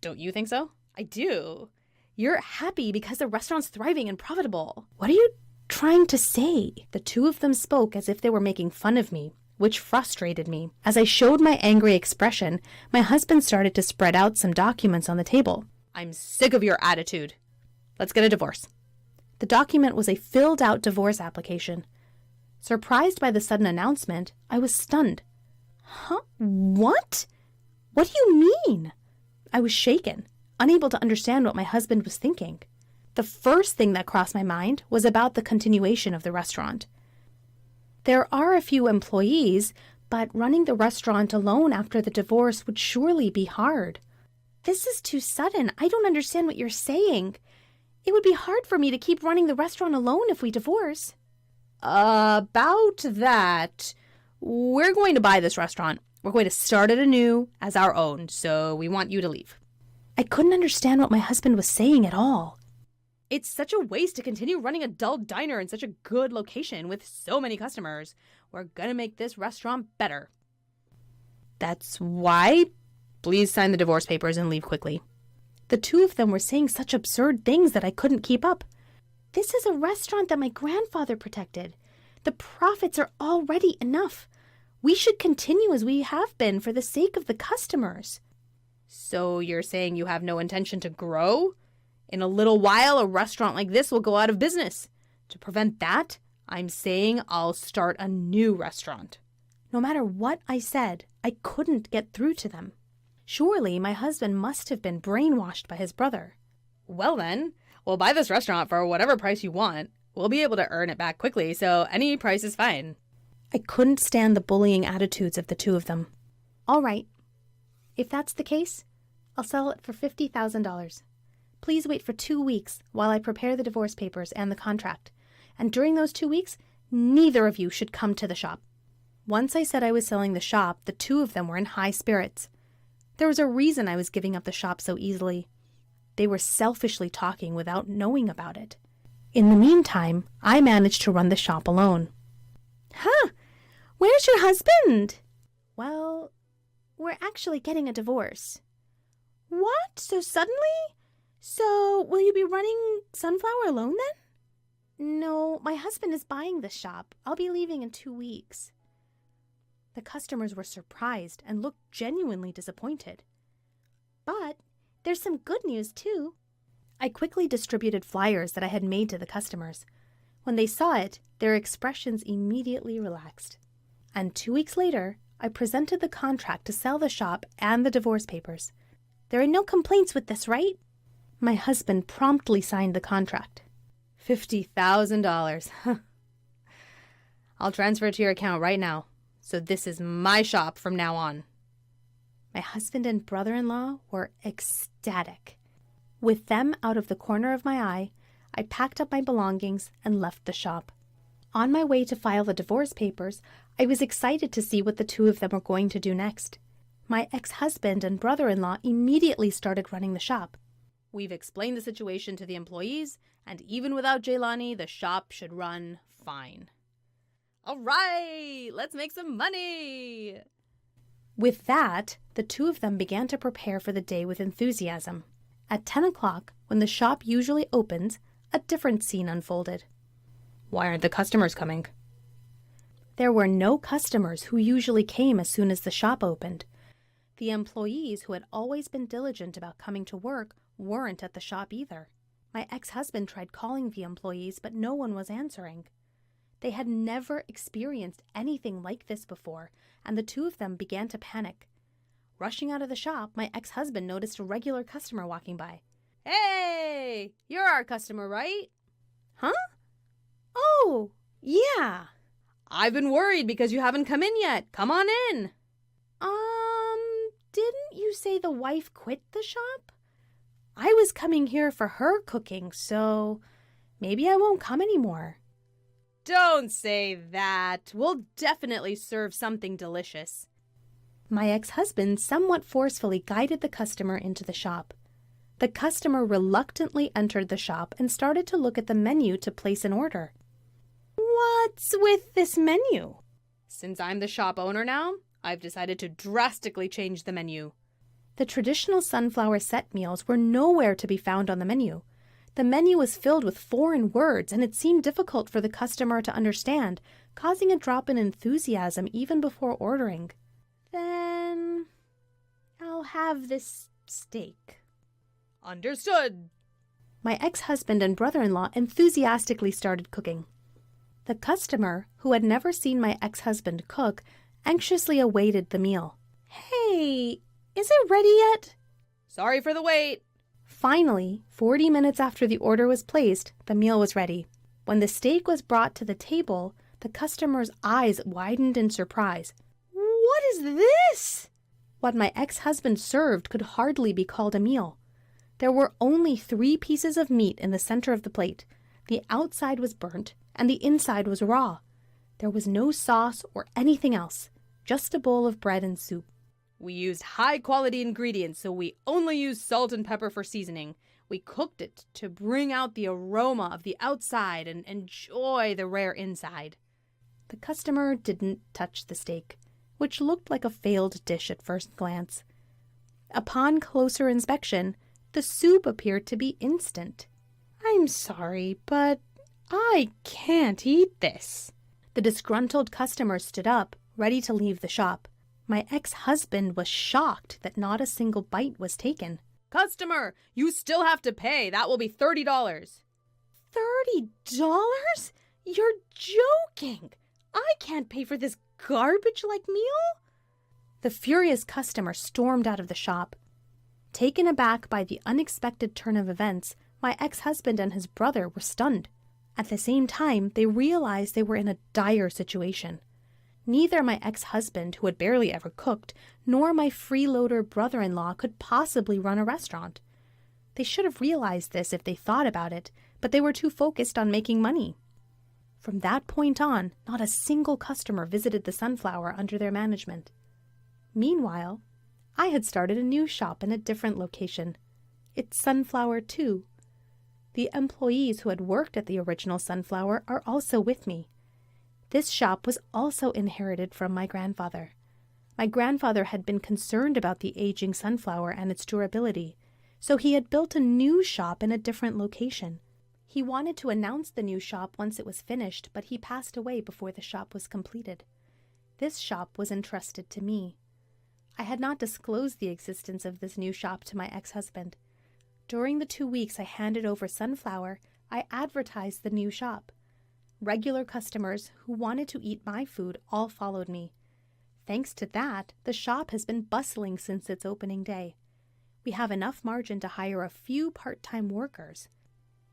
Don't you think so?" "I do. You're happy because the restaurant's thriving and profitable." "What are you trying to say?" The two of them spoke as if they were making fun of me, which frustrated me. As I showed my angry expression, my husband started to spread out some documents on the table. "I'm sick of your attitude. Let's get a divorce." The document was a filled-out divorce application. Surprised by the sudden announcement, I was stunned. "Huh? What? What do you mean?" I was shaken, unable to understand what my husband was thinking. The first thing that crossed my mind was about the continuation of the restaurant. There are a few employees, but running the restaurant alone after the divorce would surely be hard. "This is too sudden. I don't understand what you're saying. It would be hard for me to keep running the restaurant alone if we divorce." "About that, we're going to buy this restaurant. We're going to start it anew as our own, so we want you to leave." I couldn't understand what my husband was saying at all. "It's such a waste to continue running a dull diner in such a good location with so many customers. We're going to make this restaurant better." "That's why? Please sign the divorce papers and leave quickly." The two of them were saying such absurd things that I couldn't keep up. "This is a restaurant that my grandfather protected. The profits are already enough. We should continue as we have been for the sake of the customers." "So you're saying you have no intention to grow? In a little while, a restaurant like this will go out of business. To prevent that, I'm saying I'll start a new restaurant." No matter what I said, I couldn't get through to them. Surely my husband must have been brainwashed by his brother. "Well then, we'll buy this restaurant for whatever price you want. We'll be able to earn it back quickly, so any price is fine." I couldn't stand the bullying attitudes of the two of them. "All right. If that's the case, I'll sell it for $50,000. Please wait for 2 weeks while I prepare the divorce papers and the contract. And during those 2 weeks, neither of you should come to the shop." Once I said I was selling the shop, the two of them were in high spirits. There was a reason I was giving up the shop so easily. They were selfishly talking without knowing about it. In the meantime, I managed to run the shop alone. "Huh? Where's your husband?" "Well, we're actually getting a divorce." "What? So suddenly? So, will you be running Sunflower alone then?" "No, my husband is buying the shop. I'll be leaving in 2 weeks." The customers were surprised and looked genuinely disappointed. "But there's some good news, too." I quickly distributed flyers that I had made to the customers. When they saw it, their expressions immediately relaxed. And 2 weeks later, I presented the contract to sell the shop and the divorce papers. "There are no complaints with this, right?" My husband promptly signed the contract. $50,000. I'll transfer it to your account right now. So this is my shop from now on. My husband and brother-in-law were ecstatic. With them out of the corner of my eye, I packed up my belongings and left the shop. On my way to file the divorce papers, I was excited to see what the two of them were going to do next. My ex-husband and brother-in-law immediately started running the shop. "We've explained the situation to the employees, and even without Jaylani, the shop should run fine." "All right, let's make some money." With that, the two of them began to prepare for the day with enthusiasm. At 10 o'clock, when the shop usually opens, a different scene unfolded. "Why aren't the customers coming?" There were no customers who usually came as soon as the shop opened. The employees who had always been diligent about coming to work weren't at the shop either. My ex-husband tried calling the employees, but no one was answering. They had never experienced anything like this before, and the two of them began to panic. Rushing out of the shop, my ex-husband noticed a regular customer walking by. "Hey, you're our customer, right?" "Huh? Oh, yeah. I've been worried because you haven't come in yet. Come on in. Didn't you say the wife quit the shop? I was coming here for her cooking, so maybe I won't come anymore. Don't say that. We'll definitely serve something delicious. My ex-husband somewhat forcefully guided the customer into the shop. The customer reluctantly entered the shop and started to look at the menu to place an order. What's with this menu? Since I'm the shop owner now, I've decided to drastically change the menu. The traditional sunflower set meals were nowhere to be found on the menu. The menu was filled with foreign words, and it seemed difficult for the customer to understand, causing a drop in enthusiasm even before ordering. Then I'll have this steak. Understood. My ex-husband and brother-in-law enthusiastically started cooking. The customer, who had never seen my ex-husband cook, anxiously awaited the meal. Hey, is it ready yet? Sorry for the wait. Finally, 40 minutes after the order was placed, the meal was ready. When the steak was brought to the table, the customer's eyes widened in surprise. What is this? What my ex-husband served could hardly be called a meal. There were only 3 pieces of meat in the center of the plate. The outside was burnt, and the inside was raw. There was no sauce or anything else, just a bowl of bread and soup. We used high-quality ingredients, so we only used salt and pepper for seasoning. We cooked it to bring out the aroma of the outside and enjoy the rare inside. The customer didn't touch the steak, which looked like a failed dish at first glance. Upon closer inspection, the soup appeared to be instant. I'm sorry, but I can't eat this. The disgruntled customer stood up, ready to leave the shop. My ex-husband was shocked that not a single bite was taken. Customer, you still have to pay. That will be $30. $30? You're joking! I can't pay for this garbage-like meal? The furious customer stormed out of the shop. Taken aback by the unexpected turn of events, my ex-husband and his brother were stunned. At the same time, they realized they were in a dire situation. Neither my ex-husband, who had barely ever cooked, nor my freeloader brother-in-law could possibly run a restaurant. They should have realized this if they thought about it, but they were too focused on making money. From that point on, not a single customer visited the Sunflower under their management. Meanwhile, I had started a new shop in a different location. It's Sunflower 2. The employees who had worked at the original Sunflower are also with me. This shop was also inherited from my grandfather. My grandfather had been concerned about the aging Sunflower and its durability, so he had built a new shop in a different location. He wanted to announce the new shop once it was finished, but he passed away before the shop was completed. This shop was entrusted to me. I had not disclosed the existence of this new shop to my ex-husband. During the 2 weeks I handed over Sunflower, I advertised the new shop. Regular customers who wanted to eat my food all followed me. Thanks to that, the shop has been bustling since its opening day. We have enough margin to hire a few part-time workers.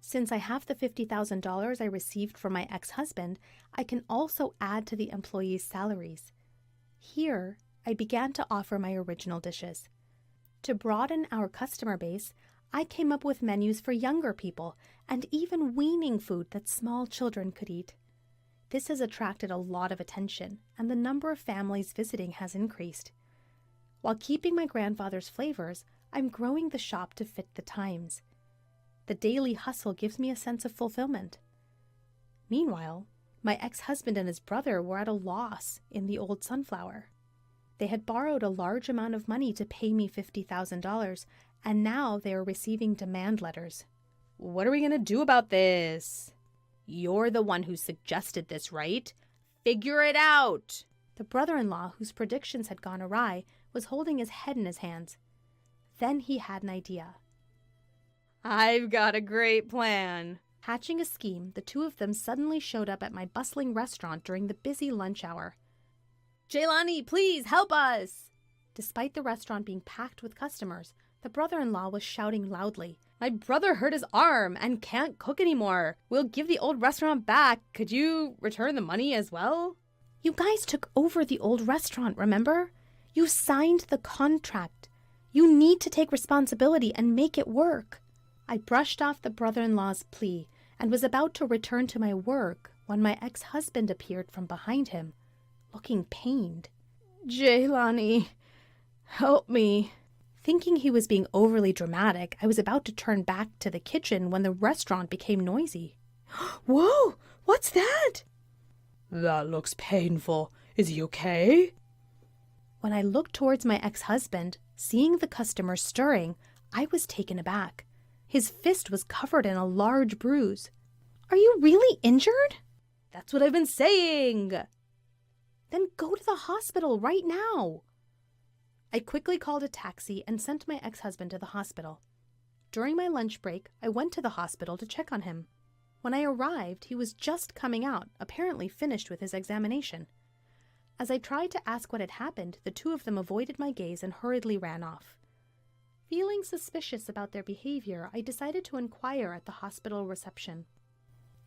Since I have the $50,000 I received from my ex-husband, I can also add to the employees' salaries. Here, I began to offer my original dishes. To broaden our customer base, I came up with menus for younger people and even weaning food that small children could eat. This has attracted a lot of attention, and the number of families visiting has increased. While keeping my grandfather's flavors, I'm growing the shop to fit the times. The daily hustle gives me a sense of fulfillment. Meanwhile, my ex-husband and his brother were at a loss in the old Sunflower. They had borrowed a large amount of money to pay me $50,000, and now they are receiving demand letters. What are we going to do about this? You're the one who suggested this, right? Figure it out! The brother-in-law, whose predictions had gone awry, was holding his head in his hands. Then he had an idea. I've got a great plan. Hatching a scheme, the two of them suddenly showed up at my bustling restaurant during the busy lunch hour. Jaylani, please help us! Despite the restaurant being packed with customers, the brother-in-law was shouting loudly. My brother hurt his arm and can't cook anymore. We'll give the old restaurant back. Could you return the money as well? You guys took over the old restaurant, remember? You signed the contract. You need to take responsibility and make it work. I brushed off the brother-in-law's plea and was about to return to my work when my ex-husband appeared from behind him, looking pained. "Jaylani, help me." Thinking he was being overly dramatic, I was about to turn back to the kitchen when the restaurant became noisy. "Whoa! What's that?" That looks painful. Is he okay? When I looked towards my ex-husband, seeing the customer stirring, I was taken aback. His fist was covered in a large bruise. "Are you really injured?" That's what I've been saying. "Then go to the hospital right now." I quickly called a taxi and sent my ex-husband to the hospital. During my lunch break, I went to the hospital to check on him. When I arrived, he was just coming out, apparently finished with his examination. As I tried to ask what had happened, the two of them avoided my gaze and hurriedly ran off. Feeling suspicious about their behavior, I decided to inquire at the hospital reception.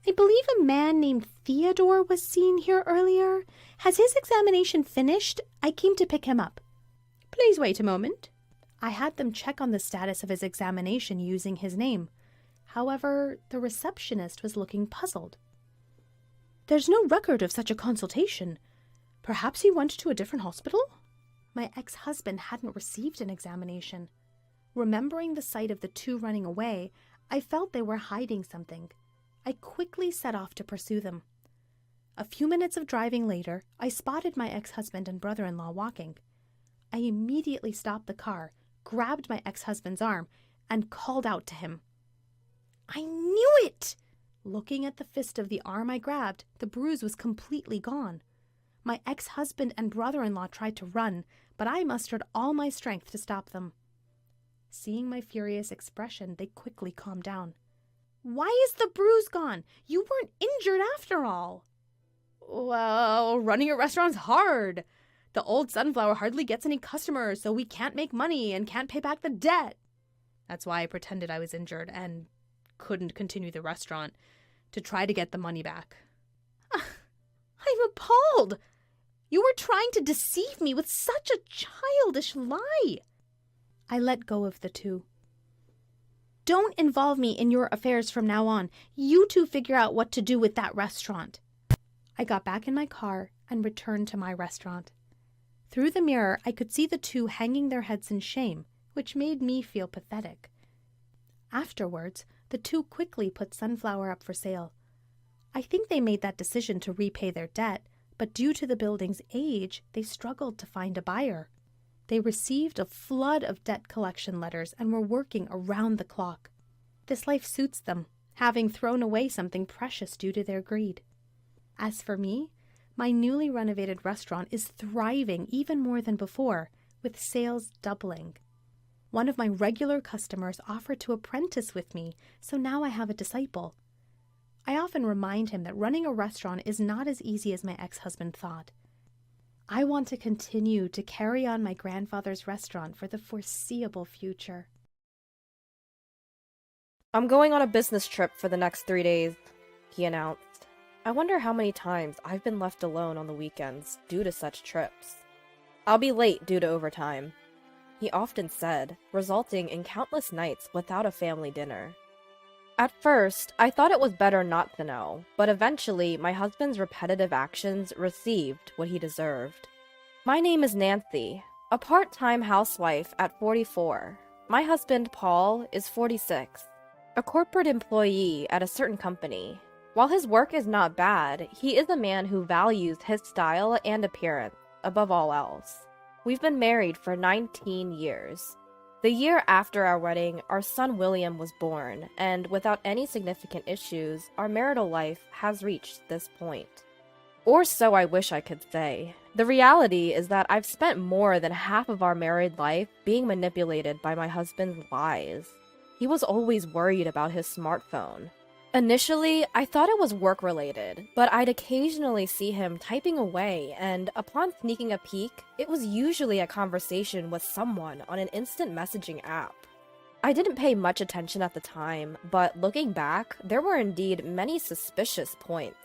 "I believe a man named Theodore was seen here earlier. Has his examination finished? I came to pick him up." Please wait a moment. I had them check on the status of his examination using his name. However, the receptionist was looking puzzled. "There's no record of such a consultation. Perhaps he went to a different hospital?" My ex-husband hadn't received an examination. Remembering the sight of the two running away, I felt they were hiding something. I quickly set off to pursue them. A few minutes of driving later, I spotted my ex-husband and brother-in-law walking. I immediately stopped the car, grabbed my ex-husband's arm, and called out to him. "I knew it!" Looking at the fist of the arm I grabbed, the bruise was completely gone. My ex-husband and brother-in-law tried to run, but I mustered all my strength to stop them. Seeing my furious expression, they quickly calmed down. "Why is the bruise gone? You weren't injured after all." Well, running a restaurant's hard. The old Sunflower hardly gets any customers, so we can't make money and can't pay back the debt. That's why I pretended I was injured and couldn't continue the restaurant to try to get the money back. I'm appalled. You were trying to deceive me with such a childish lie. I let go of the two. "Don't involve me in your affairs from now on. You two figure out what to do with that restaurant." I got back in my car and returned to my restaurant. Through the mirror, I could see the two hanging their heads in shame, which made me feel pathetic. Afterwards, the two quickly put Sunflower up for sale. I think they made that decision to repay their debt, but due to the building's age, they struggled to find a buyer. They received a flood of debt collection letters and were working around the clock. This life suits them, having thrown away something precious due to their greed. As for me, my newly renovated restaurant is thriving even more than before, with sales doubling. One of my regular customers offered to apprentice with me, so now I have a disciple. I often remind him that running a restaurant is not as easy as my ex-husband thought. I want to continue to carry on my grandfather's restaurant for the foreseeable future. "I'm going on a business trip for the next 3 days," he announced. I wonder how many times I've been left alone on the weekends due to such trips. "I'll be late due to overtime," he often said, resulting in countless nights without a family dinner. At first, I thought it was better not to know, but eventually my husband's repetitive actions received what he deserved. My name is Nancy, a part-time housewife at 44. My husband, Paul, is 46, a corporate employee at a certain company. While his work is not bad, he is a man who values his style and appearance above all else. We've been married for 19 years. The year after our wedding, our son William was born, and without any significant issues, our marital life has reached this point. Or so I wish I could say. The reality is that I've spent more than half of our married life being manipulated by my husband's lies. He was always worried about his smartphone. Initially, I thought it was work-related, but I'd occasionally see him typing away, and upon sneaking a peek, it was usually a conversation with someone on an instant messaging app. I didn't pay much attention at the time, but looking back, there were indeed many suspicious points.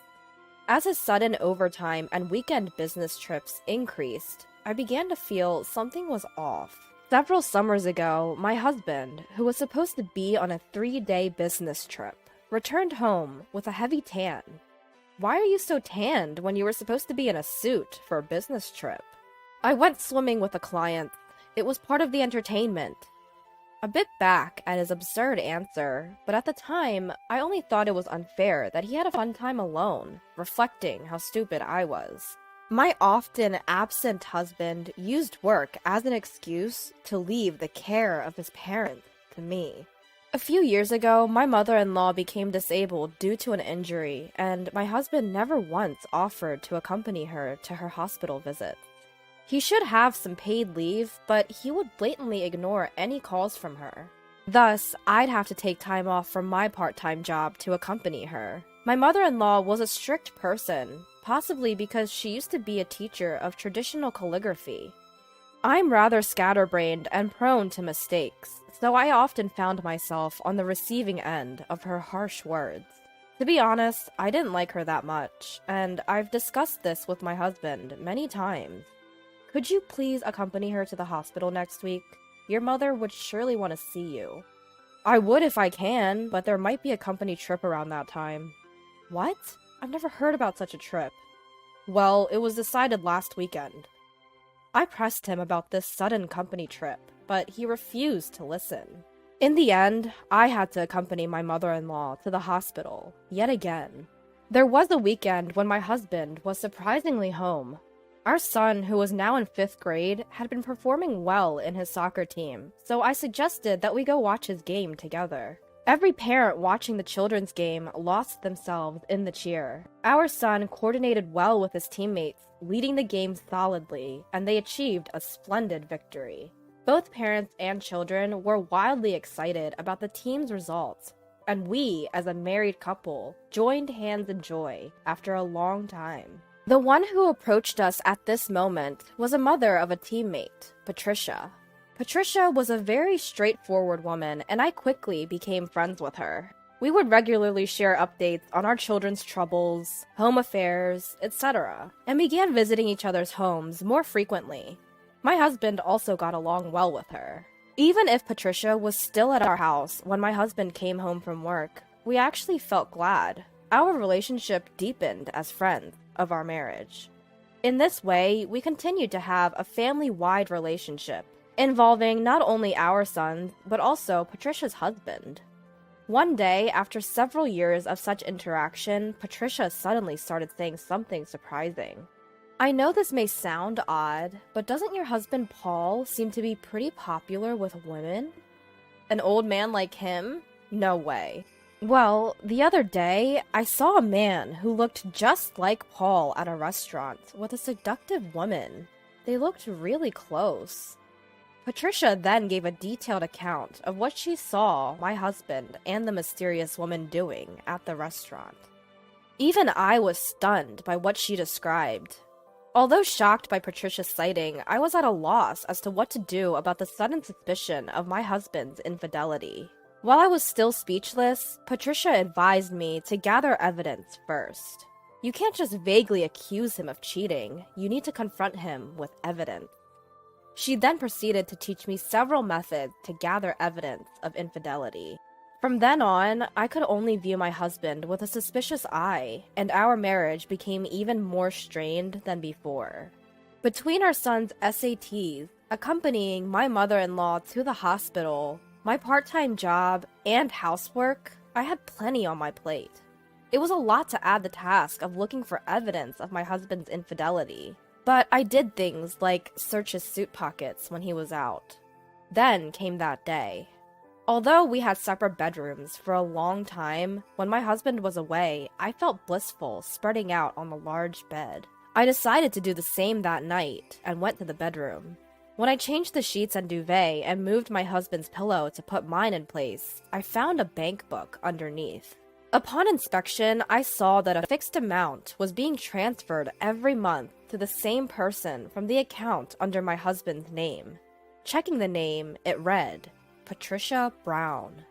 As his sudden overtime and weekend business trips increased, I began to feel something was off. Several summers ago, my husband, who was supposed to be on a 3-day business trip, returned home with a heavy tan. Why are you so tanned when you were supposed to be in a suit for a business trip? I went swimming with a client. It was part of the entertainment. A bit back at his absurd answer, but at the time, I only thought it was unfair that he had a fun time alone, reflecting how stupid I was. My often absent husband used work as an excuse to leave the care of his parents to me. A few years ago, my mother-in-law became disabled due to an injury, and my husband never once offered to accompany her to her hospital visit. He should have some paid leave, but he would blatantly ignore any calls from her. Thus, I'd have to take time off from my part-time job to accompany her. My mother-in-law was a strict person, possibly because she used to be a teacher of traditional calligraphy. I'm rather scatterbrained and prone to mistakes, so I often found myself on the receiving end of her harsh words. To be honest, I didn't like her that much, and I've discussed this with my husband many times. Could you please accompany her to the hospital next week? Your mother would surely want to see you. I would if I can, but there might be a company trip around that time. What? I've never heard about such a trip. Well, it was decided last weekend. I pressed him about this sudden company trip, but he refused to listen. In the end, I had to accompany my mother-in-law to the hospital, yet again. There was a weekend when my husband was surprisingly home. Our son, who was now in 5th grade, had been performing well in his soccer team, so I suggested that we go watch his game together. Every parent watching the children's game lost themselves in the cheer. Our son coordinated well with his teammates, leading the game solidly, and they achieved a splendid victory. Both parents and children were wildly excited about the team's results, and we, as a married couple, joined hands in joy after a long time. The one who approached us at this moment was a mother of a teammate, Patricia. Patricia was a very straightforward woman, and I quickly became friends with her. We would regularly share updates on our children's troubles, home affairs, etc., and began visiting each other's homes more frequently. My husband also got along well with her. Even if Patricia was still at our house when my husband came home from work, we actually felt glad. Our relationship deepened as friends of our marriage. In this way, we continued to have a family-wide relationship, involving not only our sons, but also Patricia's husband. One day, after several years of such interaction, Patricia suddenly started saying something surprising. I know this may sound odd, but doesn't your husband Paul seem to be pretty popular with women? An old man like him? No way. Well, the other day, I saw a man who looked just like Paul at a restaurant with a seductive woman. They looked really close. Patricia then gave a detailed account of what she saw my husband and the mysterious woman doing at the restaurant. Even I was stunned by what she described. Although shocked by Patricia's sighting, I was at a loss as to what to do about the sudden suspicion of my husband's infidelity. While I was still speechless, Patricia advised me to gather evidence first. You can't just vaguely accuse him of cheating, you need to confront him with evidence. She then proceeded to teach me several methods to gather evidence of infidelity. From then on, I could only view my husband with a suspicious eye, and our marriage became even more strained than before. Between our son's SATs, accompanying my mother-in-law to the hospital, my part-time job, and housework, I had plenty on my plate. It was a lot to add the task of looking for evidence of my husband's infidelity, but I did things like search his suit pockets when he was out. Then came that day. Although we had separate bedrooms for a long time, when my husband was away, I felt blissful spreading out on the large bed. I decided to do the same that night and went to the bedroom. When I changed the sheets and duvet and moved my husband's pillow to put mine in place, I found a bank book underneath. Upon inspection, I saw that a fixed amount was being transferred every month to the same person from the account under my husband's name. Checking the name, it read, Patricia Brown.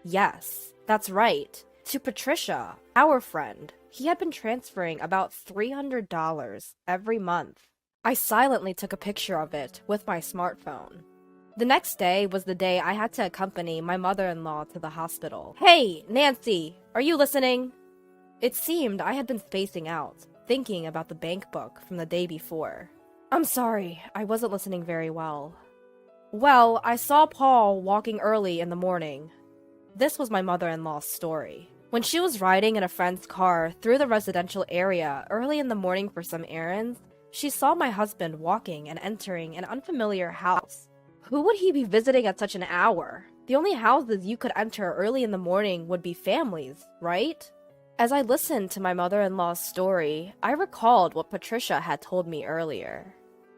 Yes, that's right, to Patricia, our friend, He had been transferring about $300 every month. I silently took a picture of it with my smartphone. The next day was the day I had to accompany my mother-in-law to the hospital. Hey, Nancy, are you listening? It seemed I had been spacing out, thinking about the bank book from the day before. I'm sorry, I wasn't listening very well. Well, I saw Paul walking early in the morning. This was my mother-in-law's story. When she was riding in a friend's car through the residential area early in the morning for some errands, she saw my husband walking and entering an unfamiliar house. Who would he be visiting at such an hour? The only houses you could enter early in the morning would be families, right? As I listened to my mother-in-law's story, I recalled what Patricia had told me earlier.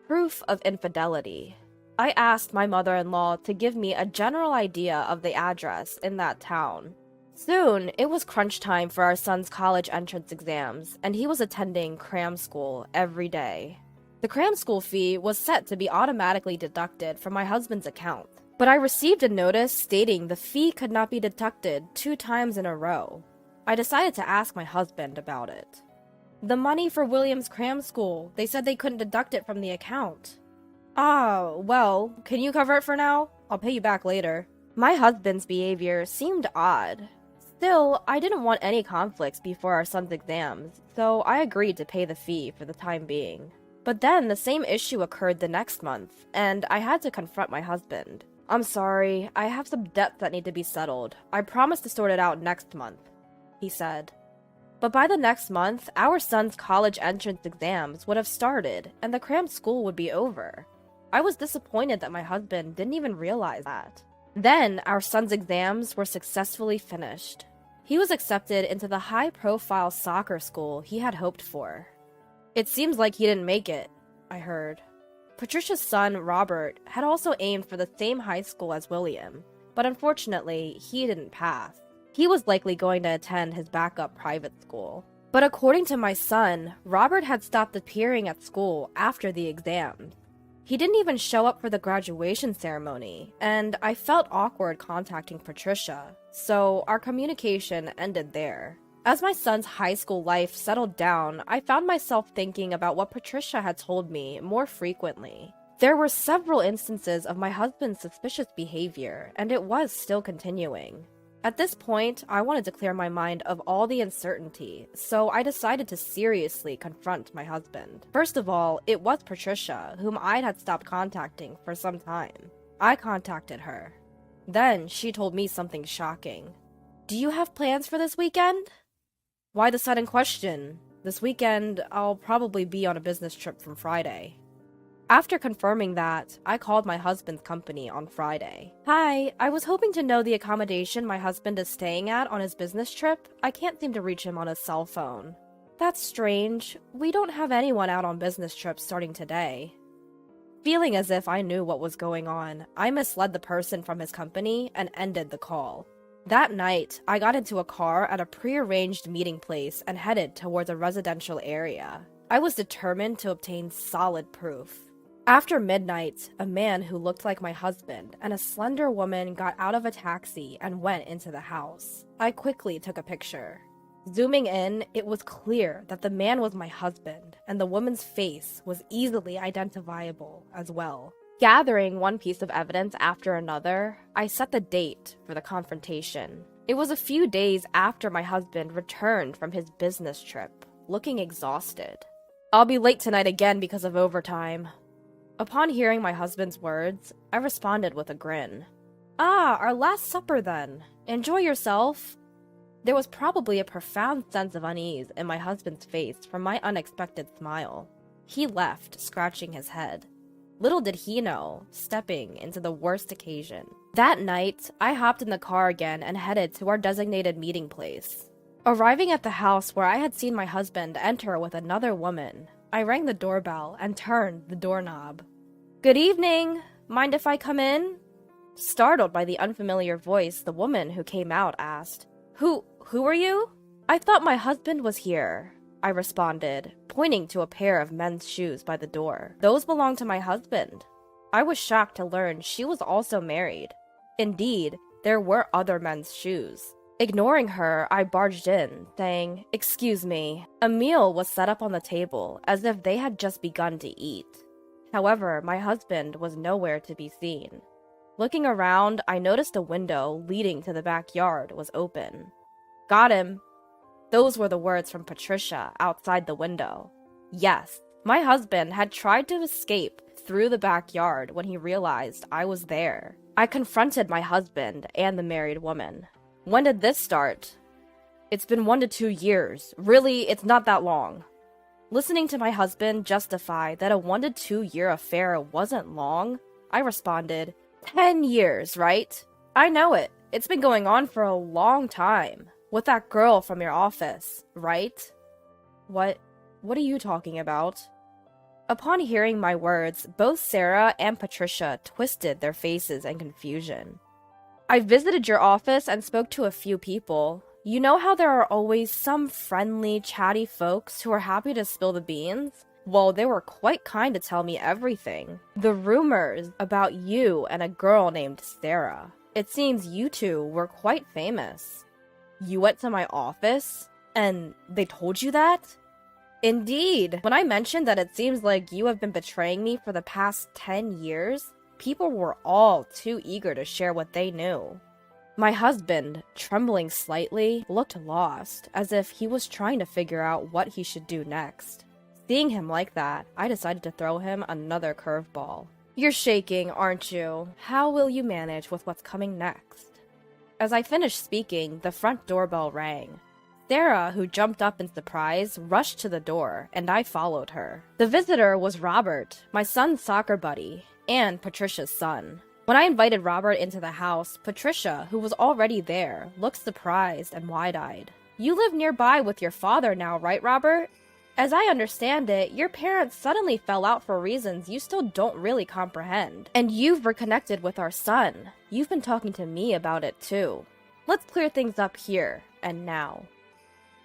Proof of infidelity. I asked my mother-in-law to give me a general idea of the address in that town. Soon, it was crunch time for our son's college entrance exams, and he was attending cram school every day. The cram school fee was set to be automatically deducted from my husband's account, but I received a notice stating the fee could not be deducted 2 times in a row. I decided to ask my husband about it. The money for William's cram school, they said they couldn't deduct it from the account. Well, can you cover it for now? I'll pay you back later. My husband's behavior seemed odd. Still, I didn't want any conflicts before our son's exams, so I agreed to pay the fee for the time being. But then the same issue occurred the next month, and I had to confront my husband. I'm sorry, I have some debts that need to be settled. I promise to sort it out next month, he said. But by the next month, our son's college entrance exams would have started, and the cram school would be over. I was disappointed that my husband didn't even realize that. Then, our son's exams were successfully finished. He was accepted into the high-profile soccer school he had hoped for. It seems like he didn't make it, I heard. Patricia's son, Robert, had also aimed for the same high school as William, but unfortunately, he didn't pass. He was likely going to attend his backup private school. But according to my son, Robert had stopped appearing at school after the exams. He didn't even show up for the graduation ceremony, and I felt awkward contacting Patricia, so our communication ended there. As my son's high school life settled down, I found myself thinking about what Patricia had told me more frequently. There were several instances of my husband's suspicious behavior, and it was still continuing. At this point, I wanted to clear my mind of all the uncertainty, so I decided to seriously confront my husband. First of all, it was Patricia, whom I had stopped contacting for some time. I contacted her. Then she told me something shocking. Do you have plans for this weekend? Why the sudden question? This weekend, I'll probably be on a business trip from Friday. After confirming that, I called my husband's company on Friday. Hi, I was hoping to know the accommodation my husband is staying at on his business trip. I can't seem to reach him on his cell phone. That's strange. We don't have anyone out on business trips starting today. Feeling as if I knew what was going on, I misled the person from his company and ended the call. That night, I got into a car at a prearranged meeting place and headed towards a residential area. I was determined to obtain solid proof. After midnight, a man who looked like my husband and a slender woman got out of a taxi and went into the house. I quickly took a picture. Zooming in, it was clear that the man was my husband, and the woman's face was easily identifiable as well. Gathering one piece of evidence after another, I set the date for the confrontation. It was a few days after my husband returned from his business trip, looking exhausted. I'll be late tonight again because of overtime. Upon hearing my husband's words, I responded with a grin. Our last supper then. Enjoy yourself. There was probably a profound sense of unease in my husband's face from my unexpected smile. He left, scratching his head. Little did he know, stepping into the worst occasion. That night, I hopped in the car again and headed to our designated meeting place. Arriving at the house where I had seen my husband enter with another woman, I rang the doorbell and turned the doorknob. Good evening. Mind if I come in? Startled by the unfamiliar voice, the woman who came out asked, Who are you? I thought my husband was here, I responded, pointing to a pair of men's shoes by the door. Those belong to my husband. I was shocked to learn she was also married. Indeed, there were other men's shoes. Ignoring her, I barged in, saying, "Excuse me." A meal was set up on the table, as if they had just begun to eat. However, my husband was nowhere to be seen. Looking around, I noticed a window leading to the backyard was open. "Got him." Those were the words from Patricia outside the window. Yes, my husband had tried to escape through the backyard when he realized I was there. I confronted my husband and the married woman. "When did this start?" "It's been 1 to 2 years. Really, it's not that long." Listening to my husband justify that a 1 to 2 year affair wasn't long, I responded, 10 years, right? I know it. It's been going on for a long time. With that girl from your office, right? What are you talking about? Upon hearing my words, both Sarah and Patricia twisted their faces in confusion. "I visited your office and spoke to a few people. You know how there are always some friendly, chatty folks who are happy to spill the beans? Well, they were quite kind to tell me everything. The rumors about you and a girl named Sarah. It seems you two were quite famous." "You went to my office? And they told you that?" "Indeed. When I mentioned that it seems like you have been betraying me for the past 10 years, people were all too eager to share what they knew." My husband, trembling slightly, looked lost, as if he was trying to figure out what he should do next. Seeing him like that, I decided to throw him another curveball. "You're shaking, aren't you? How will you manage with what's coming next?" As I finished speaking, the front doorbell rang. Sarah, who jumped up in surprise, rushed to the door, and I followed her. The visitor was Robert, my son's soccer buddy, and Patricia's son. When I invited Robert into the house, Patricia, who was already there, looked surprised and wide-eyed. "You live nearby with your father now, right, Robert? As I understand it, your parents suddenly fell out for reasons you still don't really comprehend. And you've reconnected with our son. You've been talking to me about it too. Let's clear things up here and now."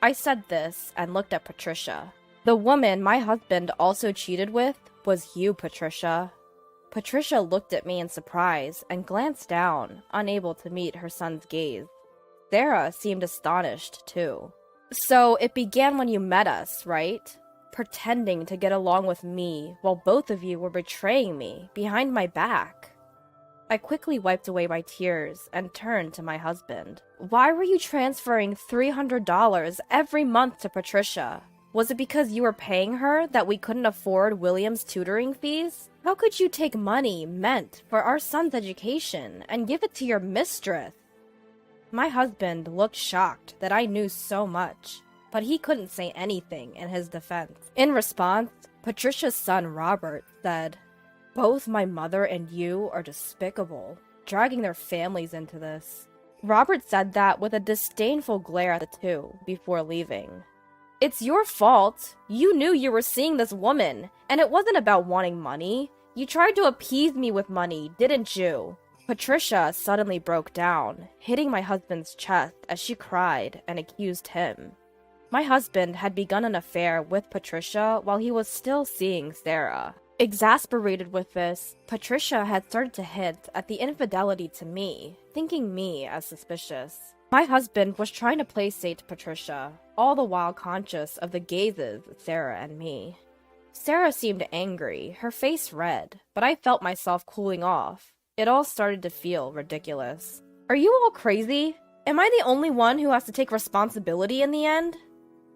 I said this and looked at Patricia. "The woman my husband also cheated with was you, Patricia." Patricia looked at me in surprise and glanced down, unable to meet her son's gaze. Sarah seemed astonished, too. "So it began when you met us, right? Pretending to get along with me while both of you were betraying me behind my back." I quickly wiped away my tears and turned to my husband. "Why were you transferring $300 every month to Patricia? Was it because you were paying her that we couldn't afford William's tutoring fees? How could you take money meant for our son's education and give it to your mistress?" My husband looked shocked that I knew so much, but he couldn't say anything in his defense. In response, Patricia's son Robert said, "Both my mother and you are despicable, dragging their families into this." Robert said that with a disdainful glare at the two before leaving. "It's your fault. You knew you were seeing this woman, and it wasn't about wanting money. You tried to appease me with money, didn't you?" Patricia suddenly broke down, hitting my husband's chest as she cried and accused him. My husband had begun an affair with Patricia while he was still seeing Sarah. Exasperated with this, Patricia had started to hint at the infidelity to me, thinking me as suspicious. My husband was trying to placate Patricia, all the while conscious of the gazes of Sarah and me. Sarah seemed angry, her face red, but I felt myself cooling off. It all started to feel ridiculous. "Are you all crazy? Am I the only one who has to take responsibility in the end?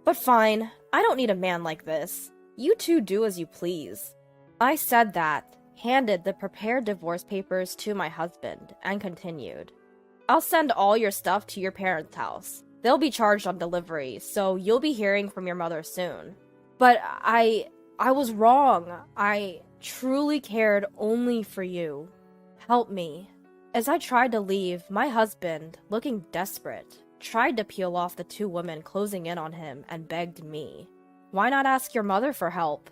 But fine, I don't need a man like this. You two do as you please." I said that, handed the prepared divorce papers to my husband, and continued. "I'll send all your stuff to your parents' house. They'll be charged on delivery, so you'll be hearing from your mother soon." "But I was wrong. I truly cared only for you. Help me." As I tried to leave, my husband, looking desperate, tried to peel off the two women closing in on him and begged me. "Why not ask your mother for help?"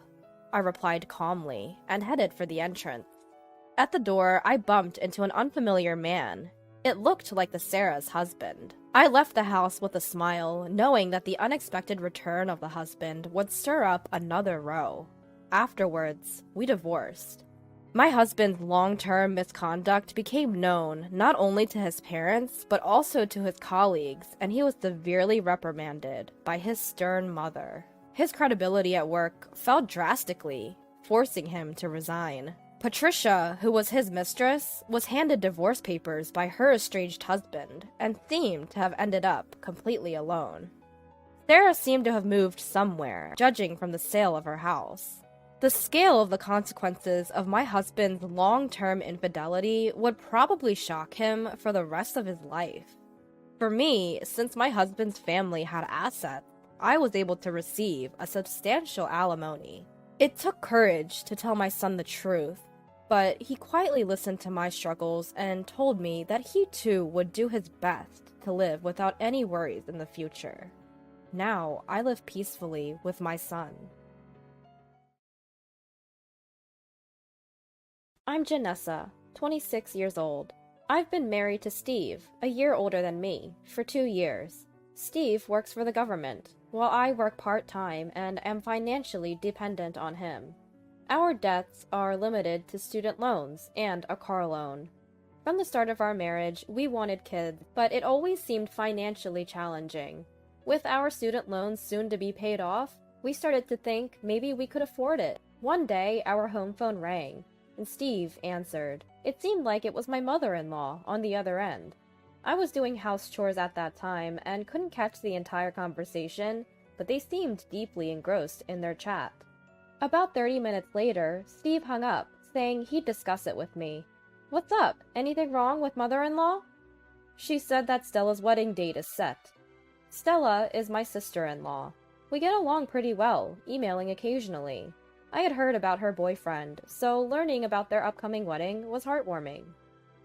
I replied calmly, and headed for the entrance. At the door, I bumped into an unfamiliar man. It looked like the Sarah's husband. I left the house with a smile, knowing that the unexpected return of the husband would stir up another row. Afterwards, we divorced. My husband's long-term misconduct became known not only to his parents, but also to his colleagues, and he was severely reprimanded by his stern mother. His credibility at work fell drastically, forcing him to resign. Patricia, who was his mistress, was handed divorce papers by her estranged husband and seemed to have ended up completely alone. Sarah seemed to have moved somewhere, judging from the sale of her house. The scale of the consequences of my husband's long-term infidelity would probably shock him for the rest of his life. For me, since my husband's family had assets, I was able to receive a substantial alimony. It took courage to tell my son the truth, but he quietly listened to my struggles and told me that he too would do his best to live without any worries in the future. Now, I live peacefully with my son. I'm Janessa, 26 years old. I've been married to Steve, a year older than me, for 2 years. Steve works for the government, while I work part-time and am financially dependent on him. Our debts are limited to student loans and a car loan. From the start of our marriage, we wanted kids, but it always seemed financially challenging. With our student loans soon to be paid off, we started to think maybe we could afford it. One day, our home phone rang, and Steve answered. It seemed like it was my mother-in-law on the other end. I was doing house chores at that time and couldn't catch the entire conversation, but they seemed deeply engrossed in their chat. About 30 minutes later, Steve hung up, saying he'd discuss it with me. What's up? Anything wrong with mother-in-law? She said that Stella's wedding date is set. Stella is my sister-in-law. We get along pretty well, emailing occasionally. I had heard about her boyfriend, so learning about their upcoming wedding was heartwarming.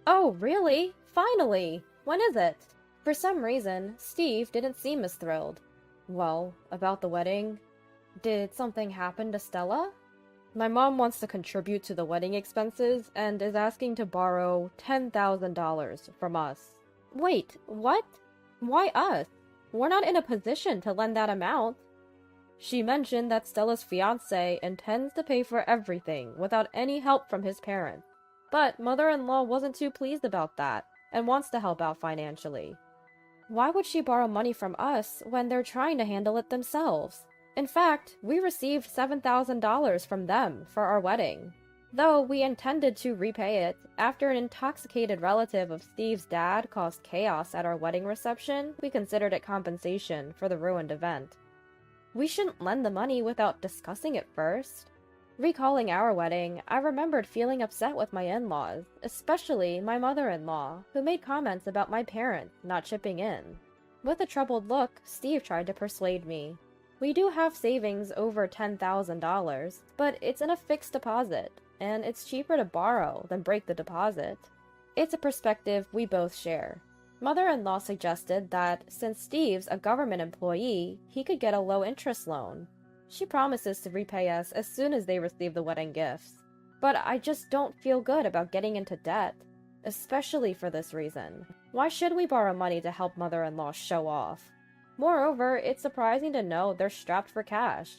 Oh, really? Finally! When is it? For some reason, Steve didn't seem as thrilled. Well, about the wedding? Did something happen to Stella? My mom wants to contribute to the wedding expenses and is asking to borrow $10,000 from us. Wait, what? Why us? We're not in a position to lend that amount. She mentioned that Stella's fiancé intends to pay for everything without any help from his parents. But mother-in-law wasn't too pleased about that and wants to help out financially. Why would she borrow money from us when they're trying to handle it themselves? In fact, we received $7,000 from them for our wedding. Though we intended to repay it, after an intoxicated relative of Steve's dad caused chaos at our wedding reception, we considered it compensation for the ruined event. We shouldn't lend the money without discussing it first. Recalling our wedding, I remembered feeling upset with my in-laws, especially my mother-in-law, who made comments about my parents not chipping in. With a troubled look, Steve tried to persuade me. We do have savings over $10,000, but it's in a fixed deposit, and it's cheaper to borrow than break the deposit. It's a perspective we both share. Mother-in-law suggested that since Steve's a government employee, he could get a low-interest loan. She promises to repay us as soon as they receive the wedding gifts. But I just don't feel good about getting into debt, especially for this reason. Why should we borrow money to help mother-in-law show off? Moreover, it's surprising to know they're strapped for cash.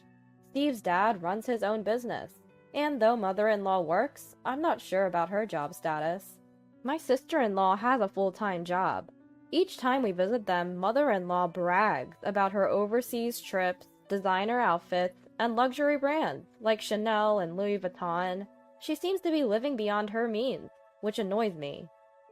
Steve's dad runs his own business, and though mother-in-law works, I'm not sure about her job status. My sister-in-law has a full-time job. Each time we visit them, mother-in-law brags about her overseas trips, designer outfits, and luxury brands like Chanel and Louis Vuitton. She seems to be living beyond her means, which annoys me.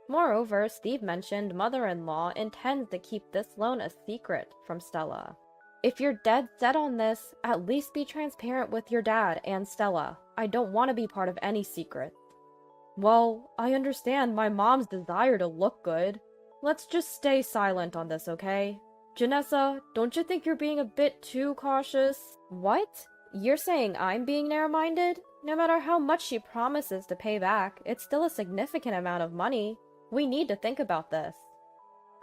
Moreover, Steve mentioned mother-in-law intends to keep this loan a secret from Stella. If you're dead set on this, at least be transparent with your dad and Stella. I don't want to be part of any secrets. Well, I understand my mom's desire to look good. Let's just stay silent on this, okay? Janessa, don't you think you're being a bit too cautious? What? You're saying I'm being narrow-minded? No matter how much she promises to pay back, it's still a significant amount of money. We need to think about this.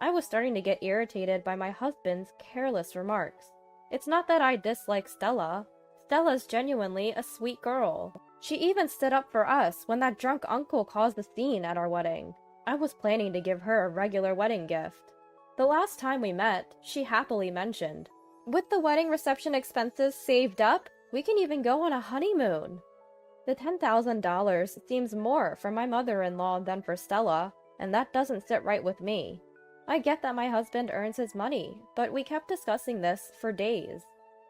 I was starting to get irritated by my husband's careless remarks. It's not that I dislike Stella. Stella's genuinely a sweet girl. She even stood up for us when that drunk uncle caused the scene at our wedding. I was planning to give her a regular wedding gift. The last time we met, she happily mentioned, "With the wedding reception expenses saved up, we can even go on a honeymoon." The $10,000 seems more for my mother-in-law than for Stella, and that doesn't sit right with me. I get that my husband earns his money, but we kept discussing this for days.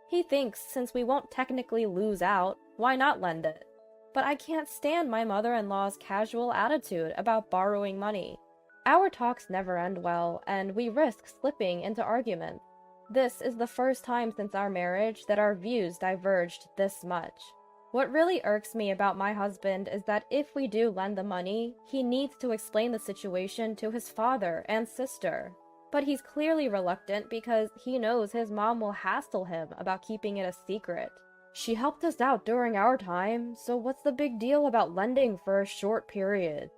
He thinks since we won't technically lose out, why not lend it? But I can't stand my mother-in-law's casual attitude about borrowing money. Our talks never end well, and we risk slipping into arguments. This is the first time since our marriage that our views diverged this much. What really irks me about my husband is that if we do lend the money, he needs to explain the situation to his father and sister. But he's clearly reluctant because he knows his mom will hassle him about keeping it a secret. She helped us out during our time, so what's the big deal about lending for a short period?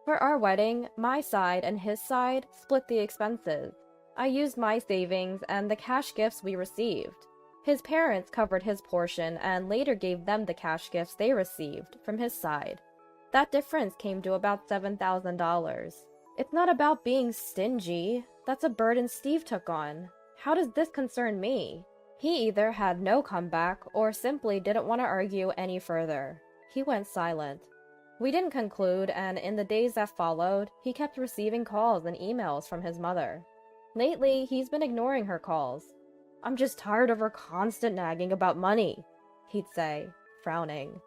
For our wedding, my side and his side split the expenses. I used my savings and the cash gifts we received. His parents covered his portion and later gave them the cash gifts they received from his side. That difference came to about $7,000. It's not about being stingy. That's a burden Steve took on. How does this concern me? He either had no comeback or simply didn't want to argue any further. He went silent. We didn't conclude, and in the days that followed, he kept receiving calls and emails from his mother. Lately, he's been ignoring her calls. "I'm just tired of her constant nagging about money," he'd say, frowning.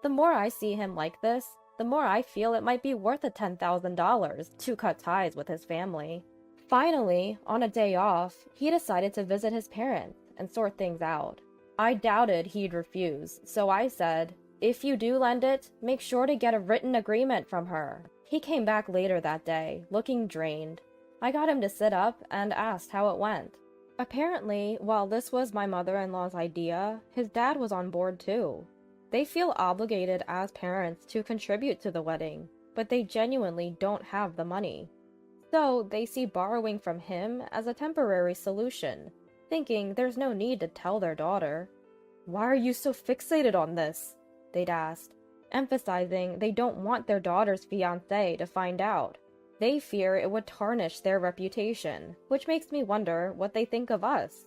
The more I see him like this, the more I feel it might be worth the $10,000 to cut ties with his family. Finally, on a day off, he decided to visit his parents and sort things out. I doubted he'd refuse, so I said, "If you do lend it, make sure to get a written agreement from her." He came back later that day, looking drained. I got him to sit up and asked how it went. Apparently, while this was my mother-in-law's idea, his dad was on board too. They feel obligated as parents to contribute to the wedding, but they genuinely don't have the money. So they see borrowing from him as a temporary solution, thinking there's no need to tell their daughter. "Why are you so fixated on this?" they'd asked, emphasizing they don't want their daughter's fiancé to find out. They fear it would tarnish their reputation, which makes me wonder what they think of us.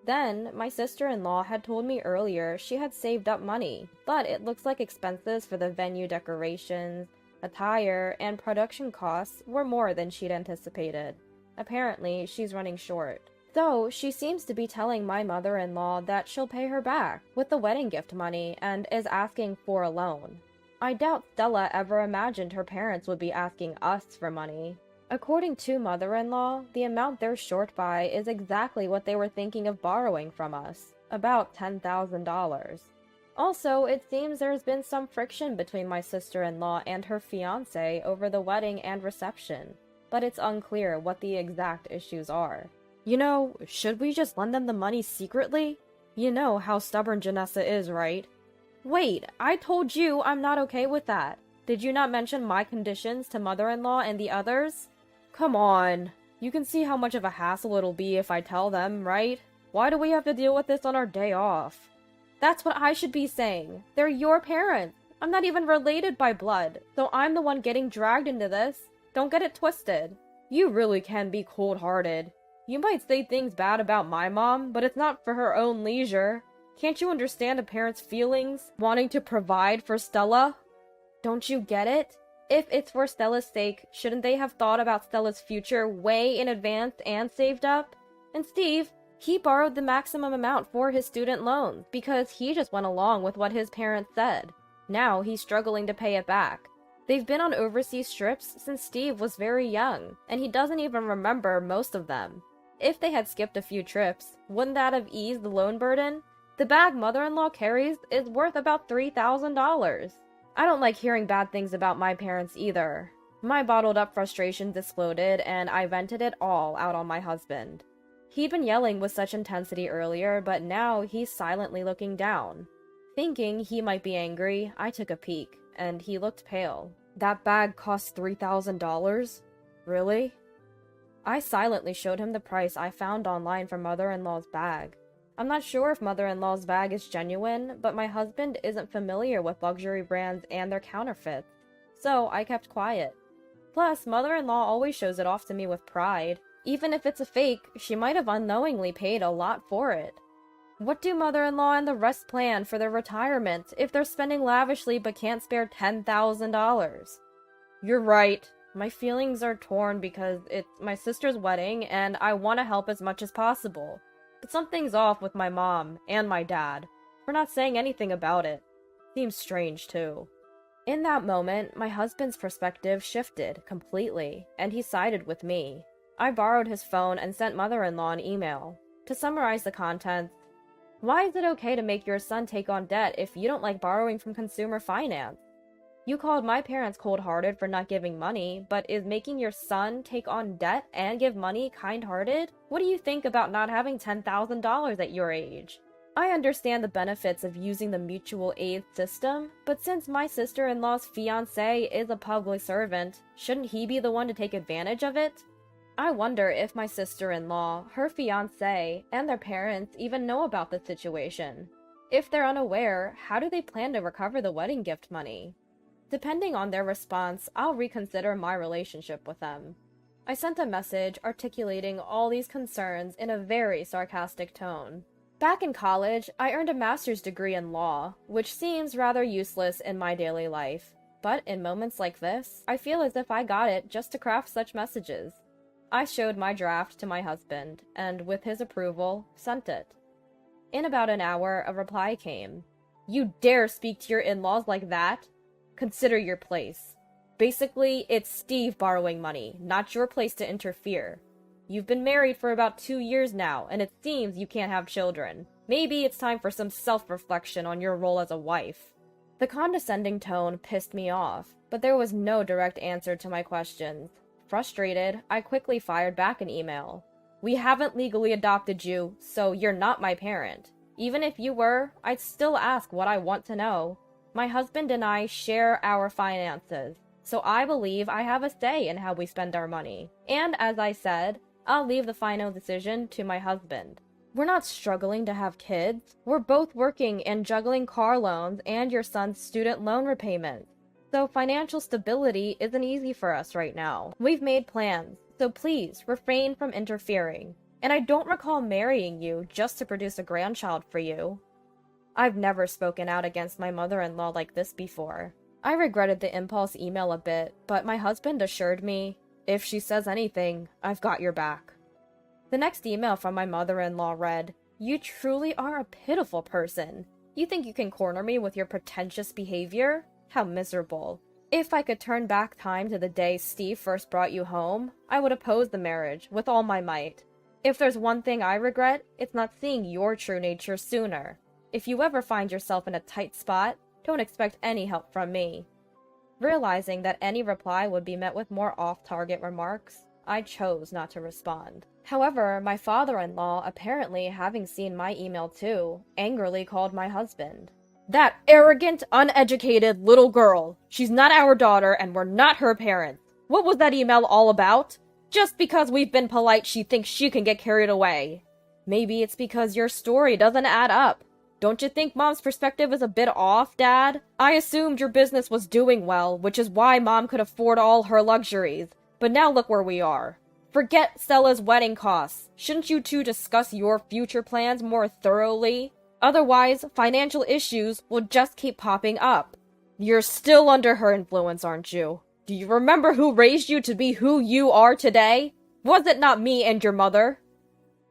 Then, my sister-in-law had told me earlier she had saved up money, but it looks like expenses for the venue decorations, attire, and production costs were more than she'd anticipated. Apparently, she's running short. So, she seems to be telling my mother-in-law that she'll pay her back with the wedding gift money and is asking for a loan. I doubt Stella ever imagined her parents would be asking us for money. According to mother-in-law, the amount they're short by is exactly what they were thinking of borrowing from us, about $10,000. Also, it seems there's been some friction between my sister-in-law and her fiancé over the wedding and reception, but it's unclear what the exact issues are. Should we just lend them the money secretly? You know how stubborn Janessa is, right? Wait, I told you I'm not okay with that. Did you not mention my conditions to mother-in-law and the others? Come on. You can see how much of a hassle it'll be if I tell them, right? Why do we have to deal with this on our day off? That's what I should be saying. They're your parents. I'm not even related by blood, so I'm the one getting dragged into this. Don't get it twisted. You really can be cold-hearted. You might say things bad about my mom, but it's not for her own leisure. Can't you understand a parent's feelings, wanting to provide for Stella? Don't you get it? If it's for Stella's sake, shouldn't they have thought about Stella's future way in advance and saved up? And Steve, he borrowed the maximum amount for his student loans because he just went along with what his parents said. Now he's struggling to pay it back. They've been on overseas trips since Steve was very young, and he doesn't even remember most of them. If they had skipped a few trips, wouldn't that have eased the loan burden? The bag mother-in-law carries is worth about $3,000. I don't like hearing bad things about my parents either. My bottled-up frustrations exploded, and I vented it all out on my husband. He'd been yelling with such intensity earlier, but now he's silently looking down. Thinking he might be angry, I took a peek, and he looked pale. "That bag cost $3,000? Really?" I silently showed him the price I found online for mother-in-law's bag. I'm not sure if mother-in-law's bag is genuine, but my husband isn't familiar with luxury brands and their counterfeits, so I kept quiet. Plus, mother-in-law always shows it off to me with pride. Even if it's a fake, she might have unknowingly paid a lot for it. What do mother-in-law and the rest plan for their retirement if they're spending lavishly but can't spare $10,000? You're right. My feelings are torn because it's my sister's wedding and I want to help as much as possible. But something's off with my mom and my dad. We're not saying anything about it. Seems strange, too. In that moment, my husband's perspective shifted completely, and he sided with me. I borrowed his phone and sent mother-in-law an email. To summarize the contents, why is it okay to make your son take on debt if you don't like borrowing from consumer finance? You called my parents cold-hearted for not giving money, but is making your son take on debt and give money kind-hearted? What do you think about not having $10,000 at your age? I understand the benefits of using the mutual aid system, but since my sister-in-law's fiancé is a public servant, shouldn't he be the one to take advantage of it? I wonder if my sister-in-law, her fiancé, and their parents even know about the situation. If they're unaware, how do they plan to recover the wedding gift money? Depending on their response, I'll reconsider my relationship with them. I sent a message articulating all these concerns in a very sarcastic tone. Back in college, I earned a master's degree in law, which seems rather useless in my daily life. But in moments like this, I feel as if I got it just to craft such messages. I showed my draft to my husband, and with his approval, sent it. In about an hour, a reply came. "You dare speak to your in-laws like that? Consider your place. Basically, it's Steve borrowing money, not your place to interfere. You've been married for about 2 years now, and it seems you can't have children. Maybe it's time for some self-reflection on your role as a wife." The condescending tone pissed me off, but there was no direct answer to my questions. Frustrated, I quickly fired back an email. "We haven't legally adopted you, so you're not my parent. Even if you were, I'd still ask what I want to know. My husband and I share our finances, so I believe I have a say in how we spend our money. And as I said, I'll leave the final decision to my husband. We're not struggling to have kids. We're both working and juggling car loans and your son's student loan repayments. So financial stability isn't easy for us right now. We've made plans, so please refrain from interfering. And I don't recall marrying you just to produce a grandchild for you." I've never spoken out against my mother-in-law like this before. I regretted the impulse email a bit, but my husband assured me, "If she says anything, I've got your back." The next email from my mother-in-law read, "You truly are a pitiful person. You think you can corner me with your pretentious behavior? How miserable. If I could turn back time to the day Steve first brought you home, I would oppose the marriage with all my might. If there's one thing I regret, it's not seeing your true nature sooner. If you ever find yourself in a tight spot, don't expect any help from me." Realizing that any reply would be met with more off-target remarks, I chose not to respond. However, my father-in-law, apparently having seen my email too, angrily called my husband. "That arrogant, uneducated little girl! She's not our daughter, and we're not her parents. What was that email all about? Just because we've been polite, she thinks she can get carried away. Maybe it's because your story doesn't add up. Don't you think Mom's perspective is a bit off, Dad? I assumed your business was doing well, which is why Mom could afford all her luxuries. But now look where we are. Forget Stella's wedding costs. Shouldn't you two discuss your future plans more thoroughly? Otherwise, financial issues will just keep popping up. You're still under her influence, aren't you? Do you remember who raised you to be who you are today? Was it not me and your mother?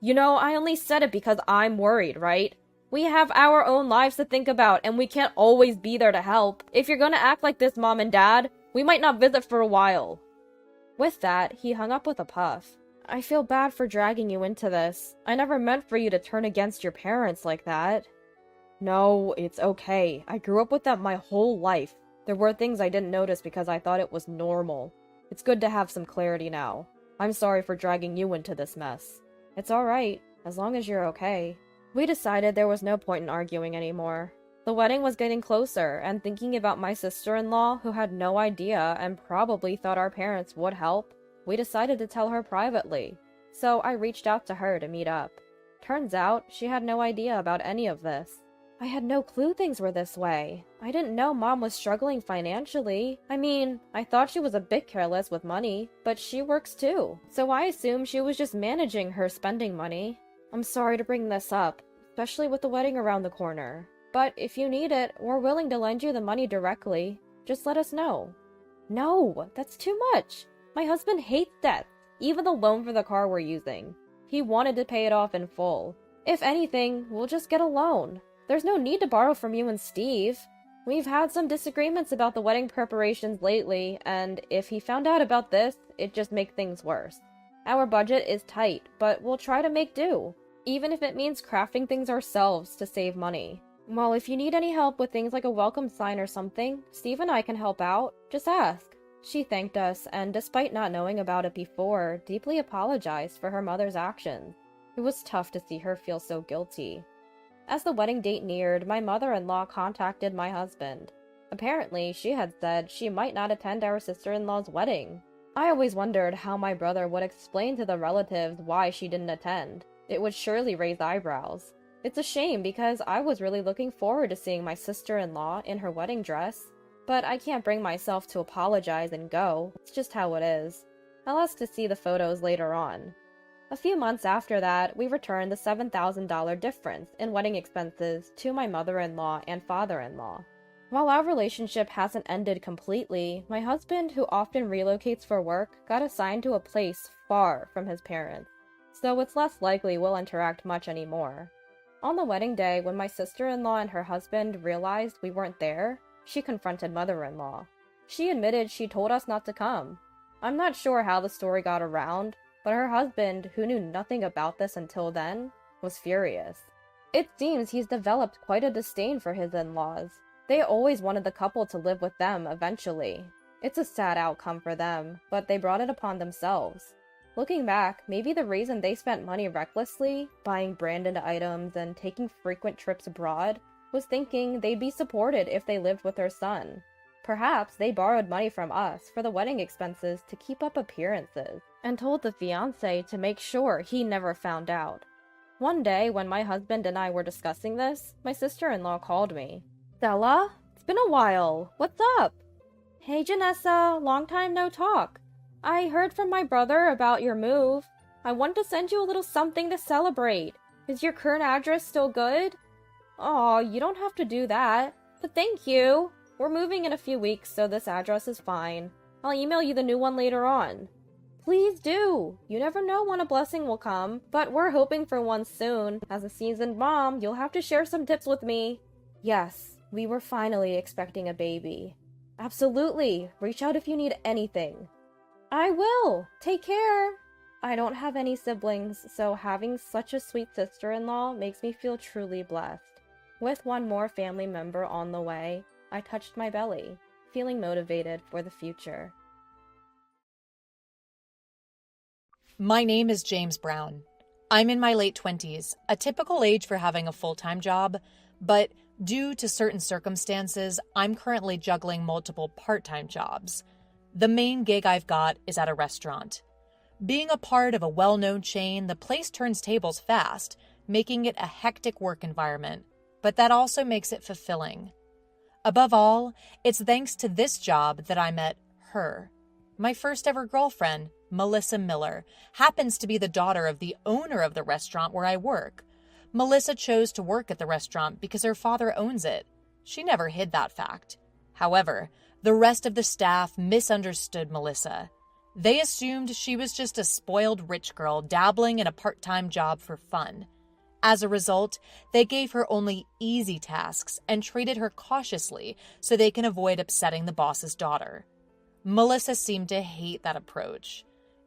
You know, I only said it because I'm worried, right? We have our own lives to think about, and we can't always be there to help. If you're gonna act like this, Mom and Dad, we might not visit for a while." With that, he hung up with a puff. "I feel bad for dragging you into this. I never meant for you to turn against your parents like that." "No, it's okay. I grew up with them my whole life. There were things I didn't notice because I thought it was normal. It's good to have some clarity now. I'm sorry for dragging you into this mess." "It's alright, as long as you're okay." We decided there was no point in arguing anymore. The wedding was getting closer, and thinking about my sister-in-law, who had no idea and probably thought our parents would help, we decided to tell her privately. So I reached out to her to meet up. Turns out, she had no idea about any of this. I had no clue things were this way. I didn't know Mom was struggling financially. I mean, I thought she was a bit careless with money, but she works too. So I assumed she was just managing her spending money. I'm sorry to bring this up. especially with the wedding around the corner. But if you need it, we're willing to lend you the money directly. Just let us know. No, that's too much. My husband hates debt, even the loan for the car we're using. He wanted to pay it off in full. If anything, we'll just get a loan. There's no need to borrow from you and Steve. We've had some disagreements about the wedding preparations lately, and if he found out about this, it'd just make things worse. Our budget is tight, but we'll try to make do, even if it means crafting things ourselves to save money. Well, if you need any help with things like a welcome sign or something, Steve and I can help out. Just ask. She thanked us, and despite not knowing about it before, deeply apologized for her mother's actions. It was tough to see her feel so guilty. As the wedding date neared, my mother-in-law contacted my husband. Apparently, she had said she might not attend our sister-in-law's wedding. I always wondered how my brother would explain to the relatives why she didn't attend. It would surely raise eyebrows. It's a shame because I was really looking forward to seeing my sister-in-law in her wedding dress. But I can't bring myself to apologize and go. It's just how it is. I'll ask to see the photos later on. A few months after that, we returned the $7,000 difference in wedding expenses to my mother-in-law and father-in-law. While our relationship hasn't ended completely, my husband, who often relocates for work, got assigned to a place far from his parents, so it's less likely we'll interact much anymore. On the wedding day, when my sister-in-law and her husband realized we weren't there, she confronted mother-in-law. She admitted she told us not to come. I'm not sure how the story got around, but her husband, who knew nothing about this until then, was furious. It seems he's developed quite a disdain for his in-laws. They always wanted the couple to live with them eventually. It's a sad outcome for them, but they brought it upon themselves. Looking back, maybe the reason they spent money recklessly, buying branded items and taking frequent trips abroad, was thinking they'd be supported if they lived with their son. Perhaps they borrowed money from us for the wedding expenses to keep up appearances, and told the fiancé to make sure he never found out. One day, when my husband and I were discussing this, my sister-in-law called me. Stella, it's been a while. What's up? Hey, Janessa, long time no talk. I heard from my brother about your move. I wanted to send you a little something to celebrate. Is your current address still good? Aw, you don't have to do that. But thank you. We're moving in a few weeks, so this address is fine. I'll email you the new one later on. Please do. You never know when a blessing will come, but we're hoping for one soon. As a seasoned mom, you'll have to share some tips with me. Yes, we were finally expecting a baby. Absolutely. Reach out if you need anything. I will. Take care. I don't have any siblings, so having such a sweet sister-in-law makes me feel truly blessed. With one more family member on the way, I touched my belly, feeling motivated for the future. My name is James Brown. I'm in my late 20s, a typical age for having a full-time job, but due to certain circumstances, I'm currently juggling multiple part-time jobs. The main gig I've got is at a restaurant. Being a part of a well-known chain, the place turns tables fast, making it a hectic work environment, but that also makes it fulfilling. Above all, it's thanks to this job that I met her. My first ever girlfriend, Melissa Miller, happens to be the daughter of the owner of the restaurant where I work. Melissa chose to work at the restaurant because her father owns it. She never hid that fact. However, the rest of the staff misunderstood Melissa. They assumed she was just a spoiled rich girl dabbling in a part-time job for fun. As a result, they gave her only easy tasks and treated her cautiously so they can avoid upsetting the boss's daughter. Melissa seemed to hate that approach.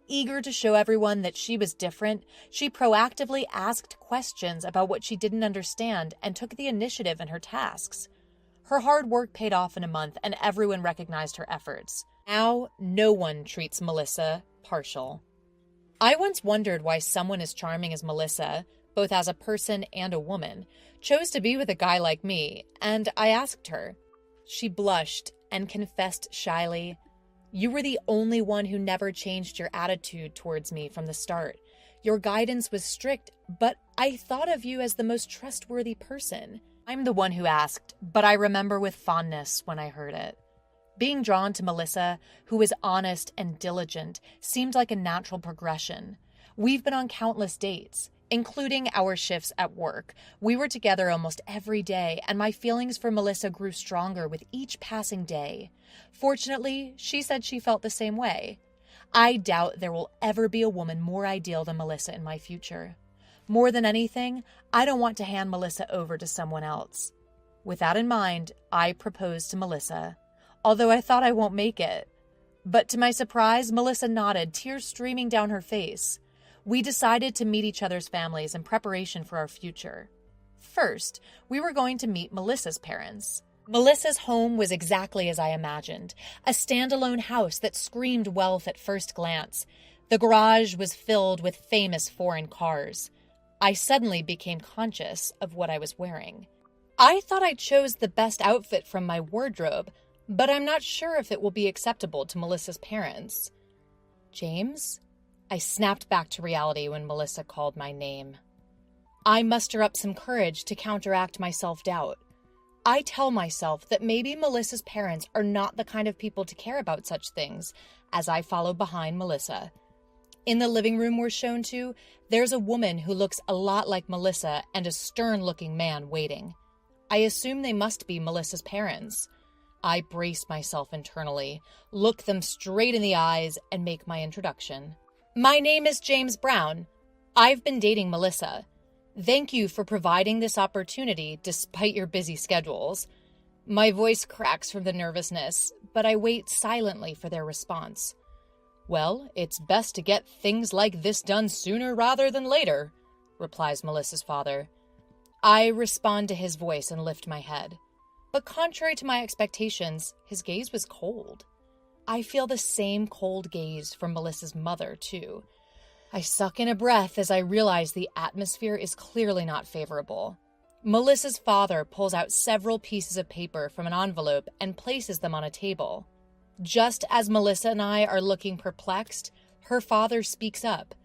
Eager to show everyone that she was different, she proactively asked questions about what she didn't understand and took the initiative in her tasks. Her hard work paid off in a month and everyone recognized her efforts. Now, no one treats Melissa partial. I once wondered why someone as charming as Melissa, both as a person and a woman, chose to be with a guy like me, and I asked her. She blushed and confessed shyly, "You were the only one who never changed your attitude towards me from the start. Your guidance was strict, but I thought of you as the most trustworthy person." I'm the one who asked, but I remember with fondness when I heard it. Being drawn to Melissa, who was honest and diligent, seemed like a natural progression. We've been on countless dates. including our shifts at work. We were together almost every day, and my feelings for Melissa grew stronger with each passing day. Fortunately, she said she felt the same way. I doubt there will ever be a woman more ideal than Melissa in my future. More than anything, I don't want to hand Melissa over to someone else. With that in mind, I proposed to Melissa, although I thought I won't make it. But to my surprise, Melissa nodded, tears streaming down her face. We decided to meet each other's families in preparation for our future. First, we were going to meet Melissa's parents. Melissa's home was exactly as I imagined, a standalone house that screamed wealth at first glance. The garage was filled with famous foreign cars. I suddenly became conscious of what I was wearing. I thought I chose the best outfit from my wardrobe, but I'm not sure if it will be acceptable to Melissa's parents. James? I snapped back to reality when Melissa called my name. I muster up some courage to counteract my self-doubt. I tell myself that maybe Melissa's parents are not the kind of people to care about such things, as I follow behind Melissa. In the living room we're shown to, there's a woman who looks a lot like Melissa and a stern-looking man waiting. I assume they must be Melissa's parents. I brace myself internally, look them straight in the eyes, and make my introduction. My name is James Brown. I've been dating Melissa. Thank you for providing this opportunity despite your busy schedules. My voice cracks from the nervousness, but I wait silently for their response. Well, it's best to get things like this done sooner rather than later, replies Melissa's father. I respond to his voice and lift my head. But contrary to my expectations, his gaze was cold. I feel the same cold gaze from Melissa's mother, too. I suck in a breath as I realize the atmosphere is clearly not favorable. Melissa's father pulls out several pieces of paper from an envelope and places them on a table. Just as Melissa and I are looking perplexed, her father speaks up.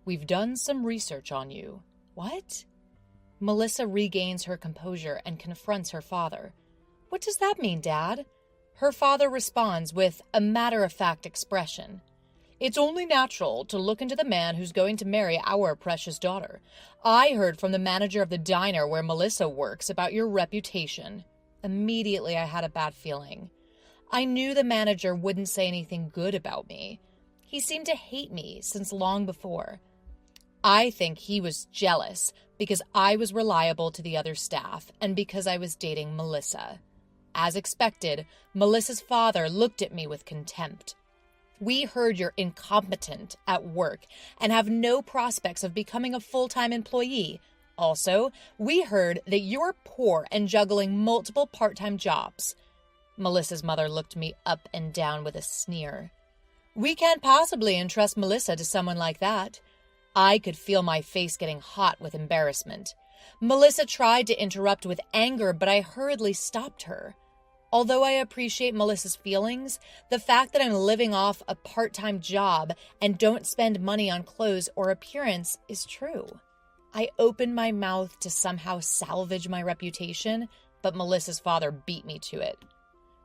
We've done some research on you. What? Melissa regains her composure and confronts her father. What does that mean, Dad? Her father responds with a matter-of-fact expression. It's only natural to look into the man who's going to marry our precious daughter. I heard from the manager of the diner where Melissa works about your reputation. Immediately, I had a bad feeling. I knew the manager wouldn't say anything good about me. He seemed to hate me since long before. I think he was jealous because I was reliable to the other staff and because I was dating Melissa. As expected, Melissa's father looked at me with contempt. We heard you're incompetent at work and have no prospects of becoming a full-time employee. Also, we heard that you're poor and juggling multiple part-time jobs. Melissa's mother looked me up and down with a sneer. We can't possibly entrust Melissa to someone like that. I could feel my face getting hot with embarrassment. Melissa tried to interrupt with anger, but I hurriedly stopped her. Although I appreciate Melissa's feelings, the fact that I'm living off a part-time job and don't spend money on clothes or appearance is true. I opened my mouth to somehow salvage my reputation, but Melissa's father beat me to it.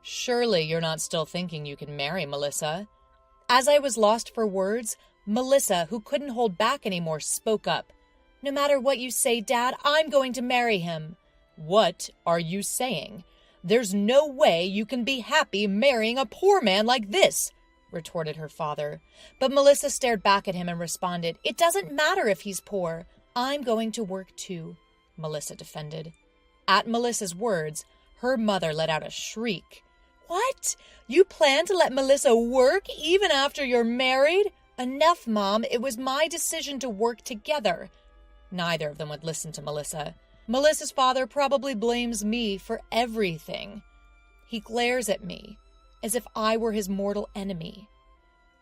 Surely you're not still thinking you can marry Melissa. As I was lost for words, Melissa, who couldn't hold back anymore, spoke up. No matter what you say, Dad, I'm going to marry him. What are you saying? There's no way you can be happy marrying a poor man like this, retorted her father. But Melissa stared back at him and responded, It doesn't matter if he's poor. I'm going to work too, Melissa defended. At Melissa's words, her mother let out a shriek. What? You plan to let Melissa work even after you're married? Enough, Mom. It was my decision to work together. Neither of them would listen to Melissa. Melissa's father probably blames me for everything. He glares at me as if I were his mortal enemy.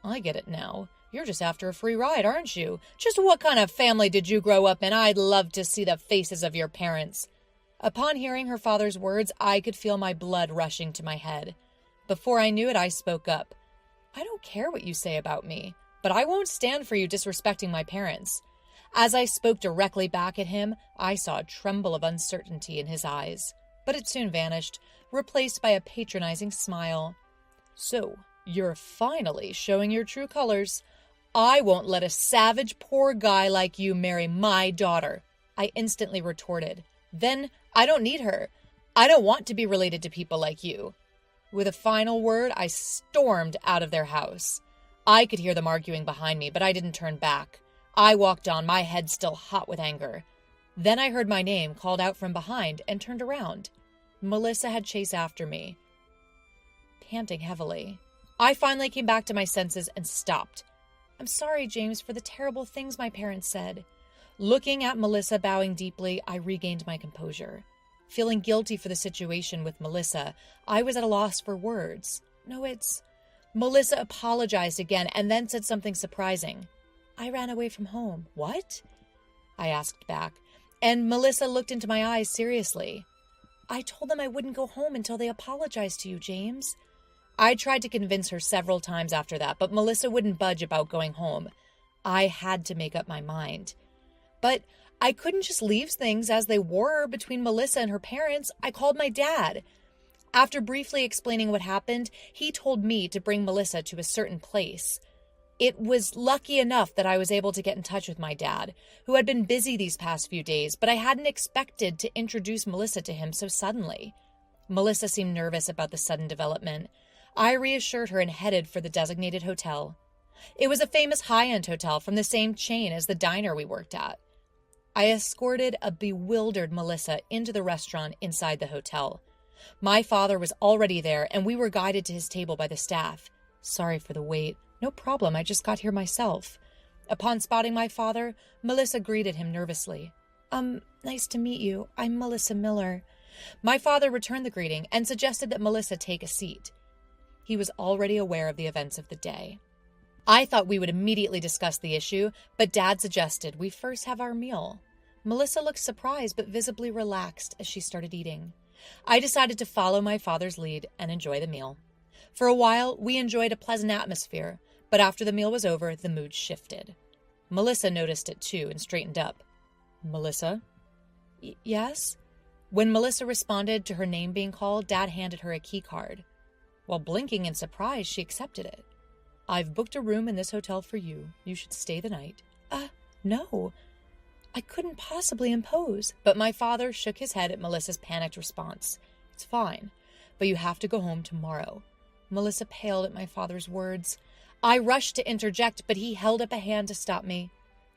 I get it now. You're just after a free ride, aren't you? Just what kind of family did you grow up in? I'd love to see the faces of your parents. Upon hearing her father's words, I could feel my blood rushing to my head. Before I knew it, I spoke up. I don't care what you say about me, but I won't stand for you disrespecting my parents. As I spoke directly back at him, I saw a tremble of uncertainty in his eyes, but it soon vanished, replaced by a patronizing smile. So, you're finally showing your true colors. I won't let a savage poor guy like you marry my daughter, I instantly retorted. Then I don't need her. I don't want to be related to people like you. With a final word, I stormed out of their house. I could hear them arguing behind me, but I didn't turn back. I walked on, my head still hot with anger. Then I heard my name called out from behind and turned around. Melissa had chased after me, panting heavily. I finally came back to my senses and stopped. I'm sorry, James, for the terrible things my parents said. Looking at Melissa bowing deeply, I regained my composure. Feeling guilty for the situation with Melissa, I was at a loss for words. Melissa apologized again and then said something surprising. I ran away from home. What? I asked back, and Melissa looked into my eyes seriously. I told them I wouldn't go home until they apologized to you, James. I tried to convince her several times after that, but Melissa wouldn't budge about going home. I had to make up my mind. But I couldn't just leave things as they were between Melissa and her parents. I called my dad. After briefly explaining what happened, he told me to bring Melissa to a certain place. It was lucky enough that I was able to get in touch with my dad, who had been busy these past few days, but I hadn't expected to introduce Melissa to him so suddenly. Melissa seemed nervous about the sudden development. I reassured her and headed for the designated hotel. It was a famous high-end hotel from the same chain as the diner we worked at. I escorted a bewildered Melissa into the restaurant inside the hotel. My father was already there, and we were guided to his table by the staff. Sorry for the wait. No problem, I just got here myself. Upon spotting my father, Melissa greeted him nervously. Nice to meet you. I'm Melissa Miller. My father returned the greeting and suggested that Melissa take a seat. He was already aware of the events of the day. I thought we would immediately discuss the issue, but Dad suggested we first have our meal. Melissa looked surprised but visibly relaxed as she started eating. I decided to follow my father's lead and enjoy the meal. For a while, we enjoyed a pleasant atmosphere, but after the meal was over, the mood shifted. Melissa noticed it too and straightened up. Melissa? Yes? When Melissa responded to her name being called, Dad handed her a key card. While blinking in surprise, she accepted it. I've booked a room in this hotel for you. You should stay the night. No. I couldn't possibly impose. But my father shook his head at Melissa's panicked response. It's fine, but you have to go home tomorrow. Melissa paled at my father's words. I rushed to interject, but he held up a hand to stop me.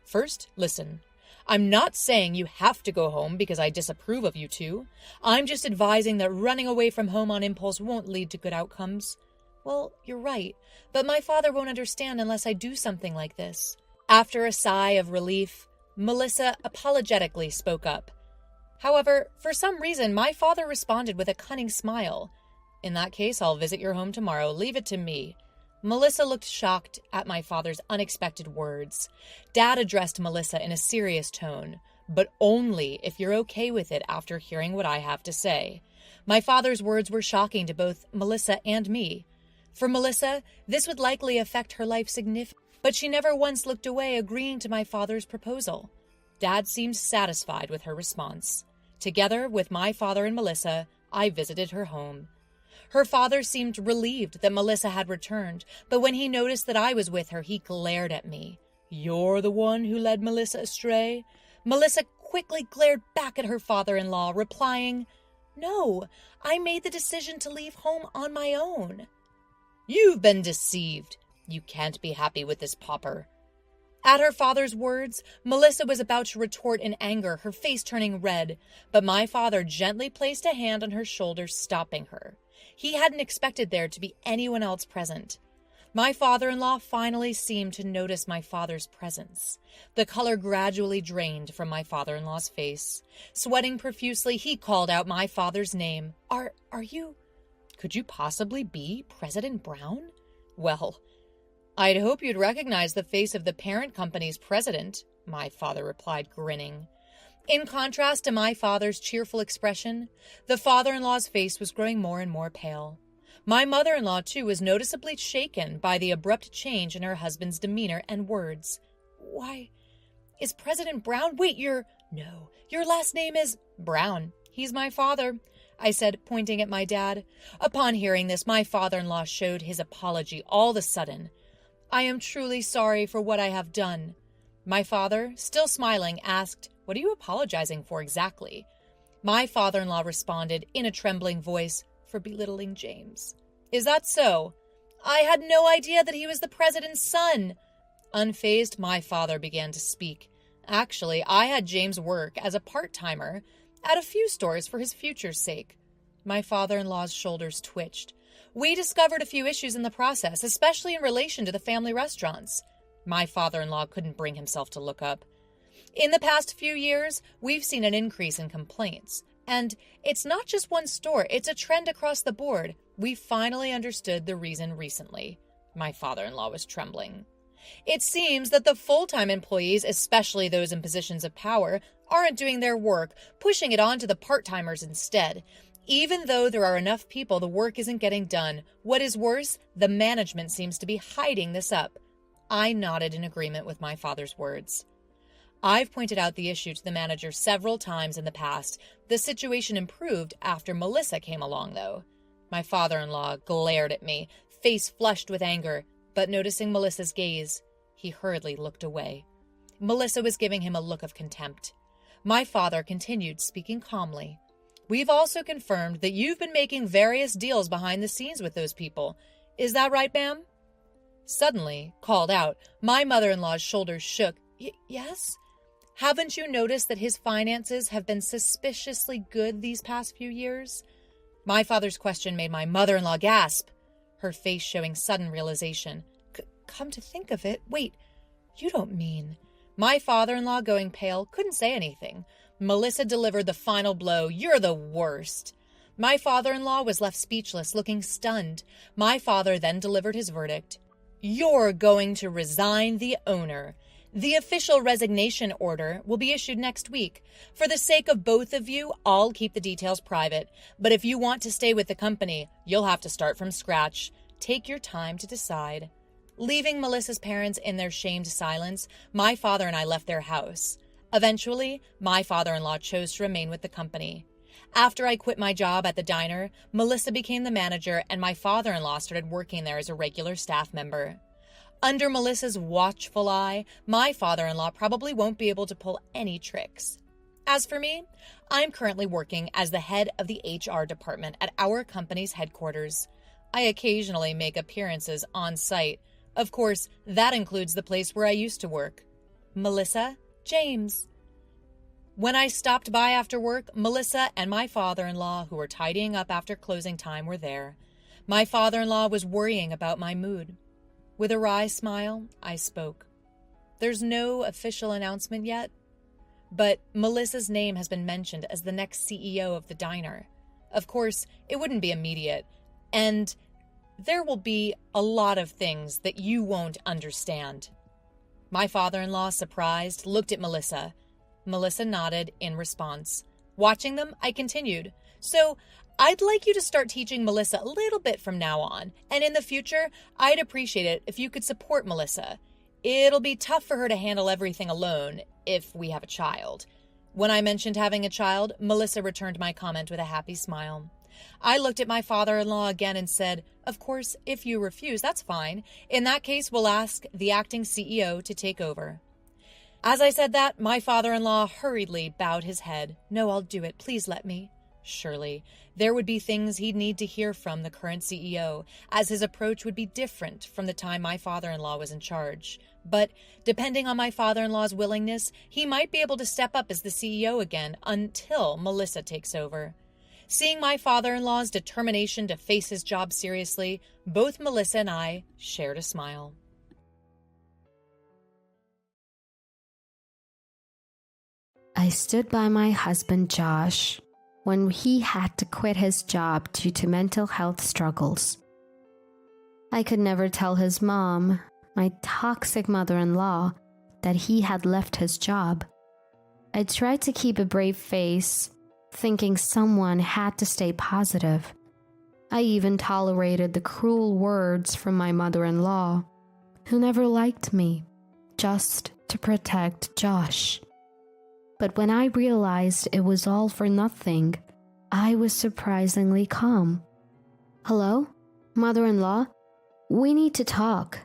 First, listen. I'm not saying you have to go home because I disapprove of you two. I'm just advising that running away from home on impulse won't lead to good outcomes. Well, you're right, but my father won't understand unless I do something like this. After a sigh of relief, Melissa apologetically spoke up. However, for some reason, my father responded with a cunning smile. In that case, I'll visit your home tomorrow. Leave it to me. Melissa looked shocked at my father's unexpected words. Dad addressed Melissa in a serious tone, but only if you're okay with it after hearing what I have to say. My father's words were shocking to both Melissa and me. For Melissa, this would likely affect her life significantly, but she never once looked away, agreeing to my father's proposal. Dad seemed satisfied with her response. Together with my father and Melissa, I visited her home. Her father seemed relieved that Melissa had returned, but when he noticed that I was with her, he glared at me. You're the one who led Melissa astray? Melissa quickly glared back at her father-in-law, replying, No, I made the decision to leave home on my own. You've been deceived. You can't be happy with this pauper. At her father's words, Melissa was about to retort in anger, her face turning red, but my father gently placed a hand on her shoulder, stopping her. He hadn't expected there to be anyone else present. My father-in-law finally seemed to notice my father's presence. The color gradually drained from my father-in-law's face. Sweating profusely, he called out my father's name. Are you... Could you possibly be President Brown? Well, I'd hope you'd recognize the face of the parent company's president, my father replied, grinning. In contrast to my father's cheerful expression, the father-in-law's face was growing more and more pale. My mother-in-law, too, was noticeably shaken by the abrupt change in her husband's demeanor and words. Why, is President Brown? Wait, No, your last name is Brown. He's my father, I said, pointing at my dad. Upon hearing this, my father-in-law showed his apology all of a sudden. I am truly sorry for what I have done. My father, still smiling, asked, What are you apologizing for exactly? My father-in-law responded in a trembling voice, For belittling James. Is that so? I had no idea that he was the president's son. Unfazed, my father began to speak. Actually, I had James work as a part-timer at a few stores for his future's sake. My father-in-law's shoulders twitched. We discovered a few issues in the process, especially in relation to the family restaurants. My father-in-law couldn't bring himself to look up. In the past few years, we've seen an increase in complaints. And it's not just one store, it's a trend across the board. We finally understood the reason recently. My father-in-law was trembling. It seems that the full-time employees, especially those in positions of power, aren't doing their work, pushing it on to the part-timers instead. Even though there are enough people, the work isn't getting done. What is worse, the management seems to be hiding this up. I nodded in agreement with my father's words. I've pointed out the issue to the manager several times in the past. The situation improved after Melissa came along, though. My father-in-law glared at me, face flushed with anger, but noticing Melissa's gaze, he hurriedly looked away. Melissa was giving him a look of contempt. My father continued, speaking calmly. We've also confirmed that you've been making various deals behind the scenes with those people. Is that right, ma'am? Suddenly, called out, my mother-in-law's shoulders shook. Yes? Haven't you noticed that his finances have been suspiciously good these past few years? My father's question made my mother-in-law gasp, her face showing sudden realization. Come to think of it, wait, you don't mean... My father-in-law, going pale, couldn't say anything. Melissa delivered the final blow. You're the worst. My father-in-law was left speechless, looking stunned. My father then delivered his verdict. You're going to resign the owner. The official resignation order will be issued next week. For the sake of both of you, I'll keep the details private. But if you want to stay with the company, you'll have to start from scratch. Take your time to decide. Leaving Melissa's parents in their shamed silence, my father and I left their house. Eventually, my father-in-law chose to remain with the company. After I quit my job at the diner, Melissa became the manager and my father-in-law started working there as a regular staff member. Under Melissa's watchful eye, my father-in-law probably won't be able to pull any tricks. As for me, I'm currently working as the head of the HR department at our company's headquarters. I occasionally make appearances on site. Of course, that includes the place where I used to work. Melissa, James. When I stopped by after work, Melissa and my father-in-law, who were tidying up after closing time, were there. My father-in-law was worrying about my mood. With a wry smile, I spoke. There's no official announcement yet, but Melissa's name has been mentioned as the next CEO of the diner. Of course, it wouldn't be immediate, and there will be a lot of things that you won't understand. My father-in-law, surprised, looked at Melissa. Melissa nodded in response. Watching them, I continued. So, I'd like you to start teaching Melissa a little bit from now on, and in the future, I'd appreciate it if you could support Melissa. It'll be tough for her to handle everything alone if we have a child. When I mentioned having a child, Melissa returned my comment with a happy smile. I looked at my father-in-law again and said, Of course, if you refuse, that's fine. In that case, we'll ask the acting CEO to take over. As I said that, my father-in-law hurriedly bowed his head. No, I'll do it. Please let me. Surely, there would be things he'd need to hear from the current CEO, as his approach would be different from the time my father-in-law was in charge. But, depending on my father-in-law's willingness, he might be able to step up as the CEO again until Melissa takes over. Seeing my father-in-law's determination to face his job seriously, both Melissa and I shared a smile. I stood by my husband Josh when he had to quit his job due to mental health struggles. I could never tell his mom, my toxic mother-in-law, that he had left his job. I tried to keep a brave face, thinking someone had to stay positive. I even tolerated the cruel words from my mother-in-law, who never liked me, just to protect Josh. But when I realized it was all for nothing, I was surprisingly calm. Hello, mother-in-law? We need to talk.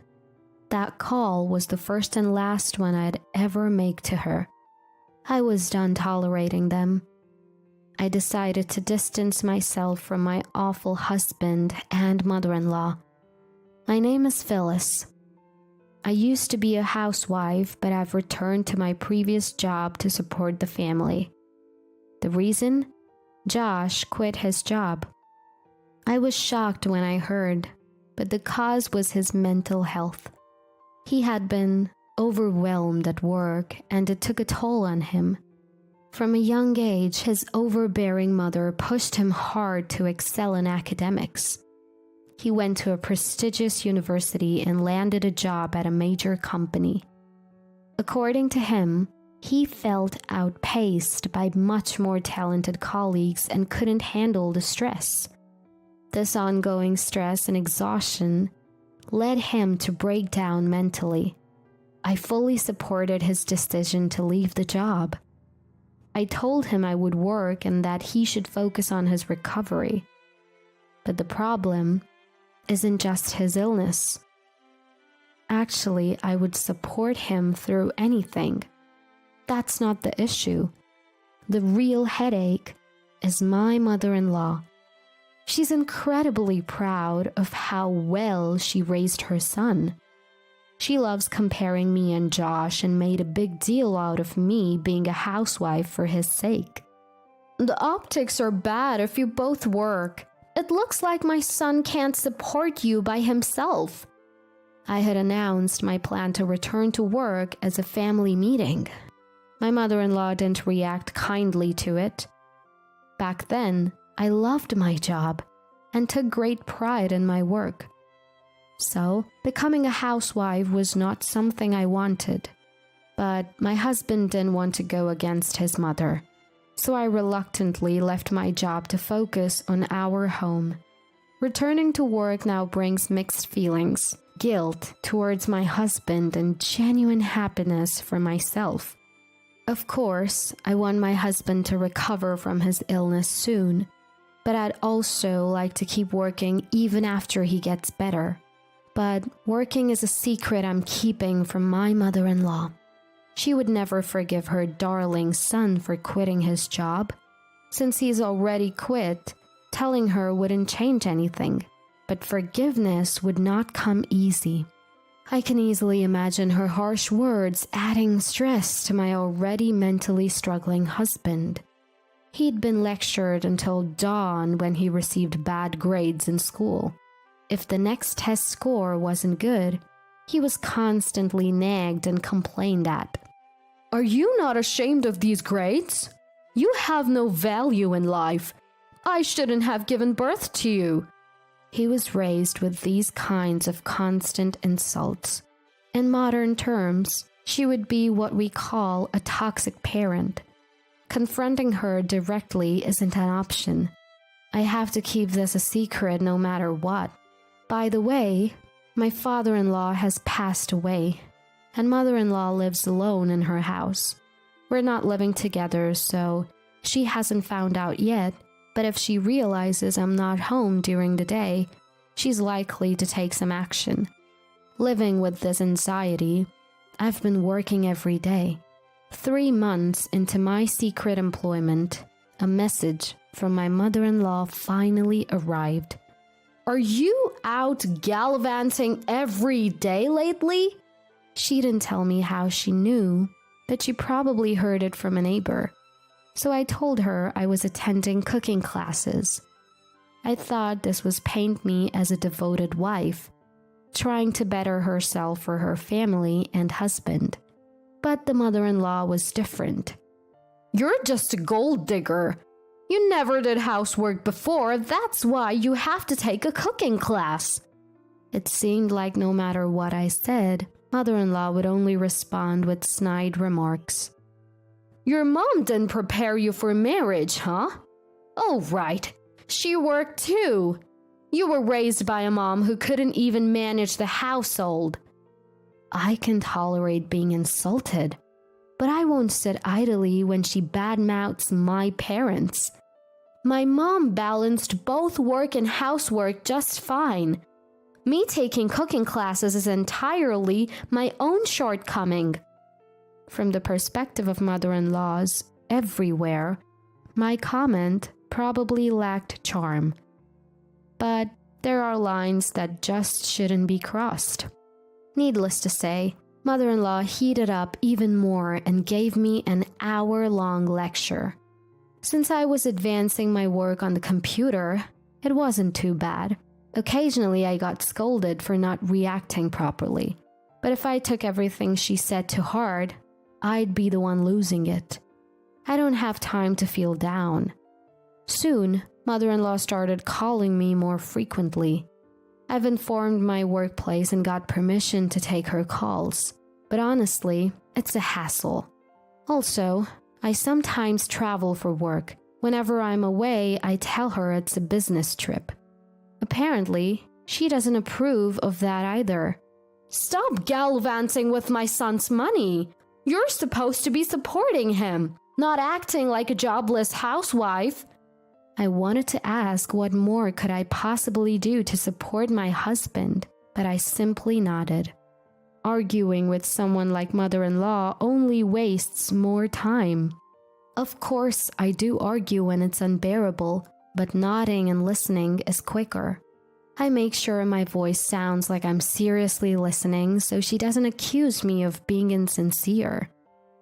That call was the first and last one I'd ever make to her. I was done tolerating them. I decided to distance myself from my awful husband and mother-in-law. My name is Phyllis. I used to be a housewife, but I've returned to my previous job to support the family. The reason? Josh quit his job. I was shocked when I heard, but the cause was his mental health. He had been overwhelmed at work, and it took a toll on him. From a young age, his overbearing mother pushed him hard to excel in academics. He went to a prestigious university and landed a job at a major company. According to him, he felt outpaced by much more talented colleagues and couldn't handle the stress. This ongoing stress and exhaustion led him to break down mentally. I fully supported his decision to leave the job. I told him I would work and that he should focus on his recovery. But the problem isn't just his illness. Actually, I would support him through anything. That's not the issue. The real headache is my mother-in-law. She's incredibly proud of how well she raised her son. She loves comparing me and Josh and made a big deal out of me being a housewife for his sake. The optics are bad if you both work. It looks like my son can't support you by himself. I had announced my plan to return to work as a family meeting. My mother-in-law didn't react kindly to it. Back then, I loved my job and took great pride in my work. So, becoming a housewife was not something I wanted. But my husband didn't want to go against his mother. So I reluctantly left my job to focus on our home. Returning to work now brings mixed feelings, guilt towards my husband and genuine happiness for myself. Of course, I want my husband to recover from his illness soon, but I'd also like to keep working even after he gets better. But working is a secret I'm keeping from my mother-in-law. She would never forgive her darling son for quitting his job. Since he's already quit, telling her wouldn't change anything. But forgiveness would not come easy. I can easily imagine her harsh words adding stress to my already mentally struggling husband. He'd been lectured until dawn when he received bad grades in school. If the next test score wasn't good, he was constantly nagged and complained at. Are you not ashamed of these grades? You have no value in life. I shouldn't have given birth to you. He was raised with these kinds of constant insults. In modern terms, she would be what we call a toxic parent. Confronting her directly isn't an option. I have to keep this a secret no matter what. By the way, my father-in-law has passed away, and mother-in-law lives alone in her house. We're not living together, so she hasn't found out yet, but if she realizes I'm not home during the day, she's likely to take some action. Living with this anxiety, I've been working every day. 3 months into my secret employment, a message from my mother-in-law finally arrived. Are you out gallivanting every day lately? She didn't tell me how she knew, but she probably heard it from a neighbor. So I told her I was attending cooking classes. I thought this was paint me as a devoted wife, trying to better herself for her family and husband. But the mother-in-law was different. You're just a gold digger. You never did housework before, that's why you have to take a cooking class. It seemed like no matter what I said, mother-in-law would only respond with snide remarks. Your mom didn't prepare you for marriage, huh? Oh, right. She worked too. You were raised by a mom who couldn't even manage the household. I can tolerate being insulted, but I won't sit idly when she badmouths my parents. My mom balanced both work and housework just fine. Me taking cooking classes is entirely my own shortcoming. From the perspective of mother-in-laws everywhere, my comment probably lacked charm. But there are lines that just shouldn't be crossed. Needless to say, mother-in-law heated up even more and gave me an hour-long lecture. Since I was advancing my work on the computer, it wasn't too bad. Occasionally I got scolded for not reacting properly. But if I took everything she said to heart, I'd be the one losing it. I don't have time to feel down. Soon, mother-in-law started calling me more frequently. I've informed my workplace and got permission to take her calls. But honestly, it's a hassle. Also, I sometimes travel for work. Whenever I'm away, I tell her it's a business trip. Apparently, she doesn't approve of that either. Stop gallivanting with my son's money. You're supposed to be supporting him, not acting like a jobless housewife. I wanted to ask what more could I possibly do to support my husband, but I simply nodded. Arguing with someone like mother-in-law only wastes more time. Of course, I do argue when it's unbearable, but nodding and listening is quicker. I make sure my voice sounds like I'm seriously listening so she doesn't accuse me of being insincere.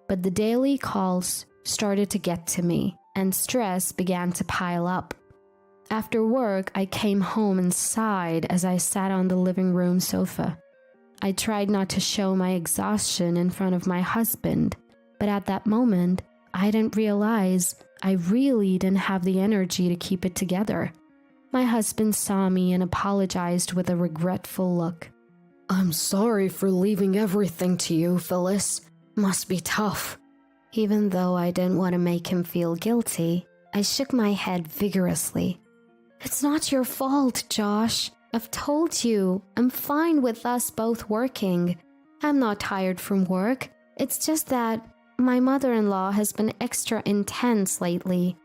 But the daily calls started to get to me, and stress began to pile up. After work, I came home and sighed as I sat on the living room sofa. I tried not to show my exhaustion in front of my husband, but at that moment, I didn't realize I really didn't have the energy to keep it together. My husband saw me and apologized with a regretful look. I'm sorry for leaving everything to you, Phyllis. Must be tough. Even though I didn't want to make him feel guilty, I shook my head vigorously. It's not your fault, Josh. I've told you, I'm fine with us both working. I'm not tired from work. It's just that my mother-in-law has been extra intense lately.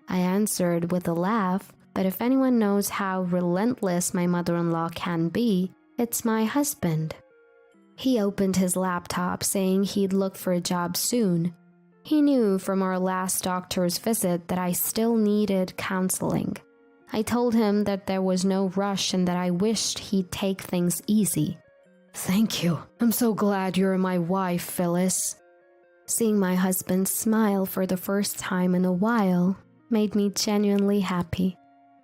I answered with a laugh, but if anyone knows how relentless my mother-in-law can be, it's my husband. He opened his laptop saying he'd look for a job soon. He knew from our last doctor's visit that I still needed counseling. I told him that there was no rush and that I wished he'd take things easy. Thank you. I'm so glad you're my wife, Phyllis. Seeing my husband smile for the first time in a while made me genuinely happy.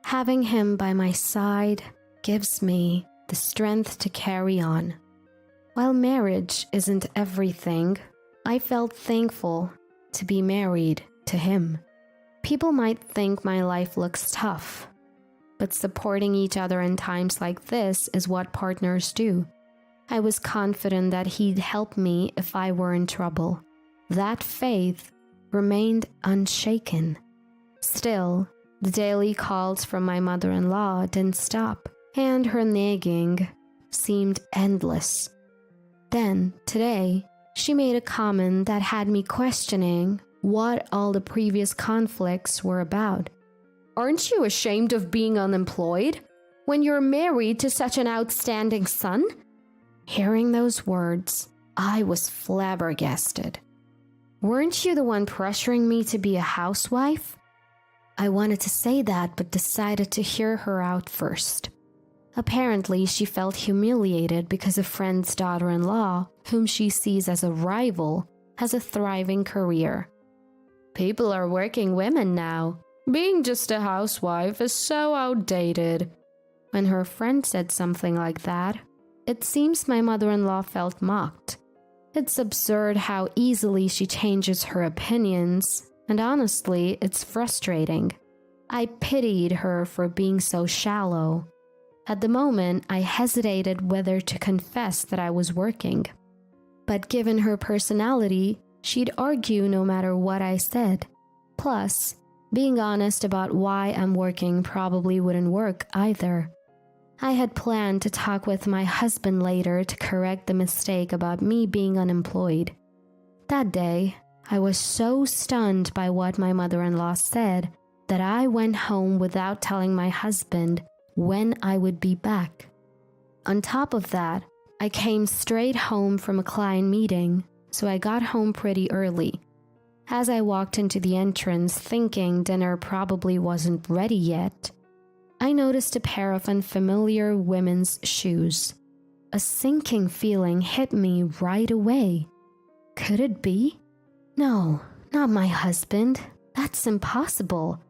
Having him by my side gives me the strength to carry on. While marriage isn't everything, I felt thankful to be married to him. People might think my life looks tough, but supporting each other in times like this is what partners do. I was confident that he'd help me if I were in trouble. That faith remained unshaken. Still, the daily calls from my mother-in-law didn't stop, and her nagging seemed endless. Then, today, she made a comment that had me questioning what all the previous conflicts were about. Aren't you ashamed of being unemployed when you're married to such an outstanding son? Hearing those words, I was flabbergasted. Weren't you the one pressuring me to be a housewife? I wanted to say that, but decided to hear her out first. Apparently, she felt humiliated because a friend's daughter-in-law, whom she sees as a rival, has a thriving career. People are working women now. Being just a housewife is so outdated. When her friend said something like that, it seems my mother-in-law felt mocked. It's absurd how easily she changes her opinions, and honestly, it's frustrating. I pitied her for being so shallow. At the moment, I hesitated whether to confess that I was working. But given her personality, she'd argue no matter what I said. Plus, being honest about why I'm working probably wouldn't work either. I had planned to talk with my husband later to correct the mistake about me being unemployed. That day, I was so stunned by what my mother-in-law said that I went home without telling my husband when I would be back. On top of that, I came straight home from a client meeting, so I got home pretty early. As I walked into the entrance thinking dinner probably wasn't ready yet, I noticed a pair of unfamiliar women's shoes. A sinking feeling hit me right away. Could it be? No, not my husband. That's impossible.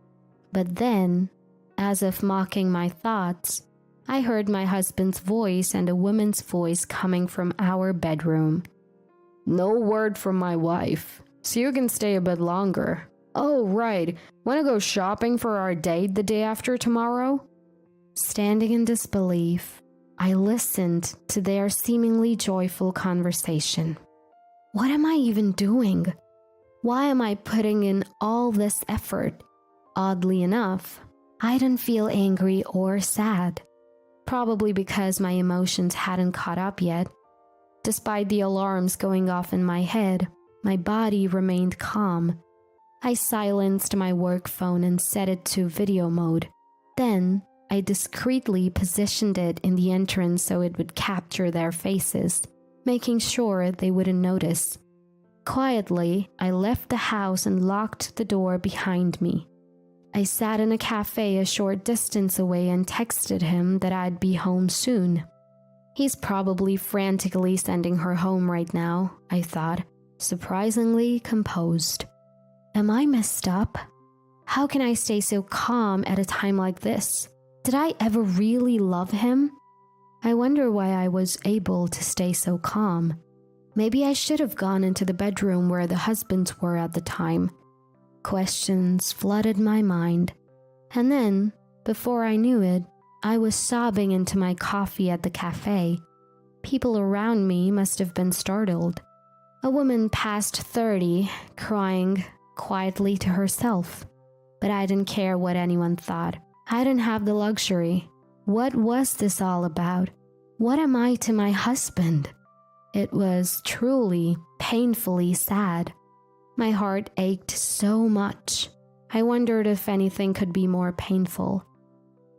But then, as if mocking my thoughts, I heard my husband's voice and a woman's voice coming from our bedroom. No word from my wife, so you can stay a bit longer. Oh, right. Want to go shopping for our date the day after tomorrow? Standing in disbelief, I listened to their seemingly joyful conversation. What am I even doing? Why am I putting in all this effort? Oddly enough, I didn't feel angry or sad. Probably because my emotions hadn't caught up yet. Despite the alarms going off in my head, my body remained calm. I silenced my work phone and set it to video mode. Then, I discreetly positioned it in the entrance so it would capture their faces, making sure they wouldn't notice. Quietly, I left the house and locked the door behind me. I sat in a cafe a short distance away and texted him that I'd be home soon. He's probably frantically sending her home right now, I thought, surprisingly composed. Am I messed up? How can I stay so calm at a time like this? Did I ever really love him? I wonder why I was able to stay so calm. Maybe I should have gone into the bedroom where the husbands were at the time. Questions flooded my mind. And then, before I knew it, I was sobbing into my coffee at the cafe. People around me must have been startled. A woman past 30, crying quietly to herself. But I didn't care what anyone thought. I didn't have the luxury. What was this all about? What am I to my husband? It was truly, painfully sad. My heart ached so much. I wondered if anything could be more painful.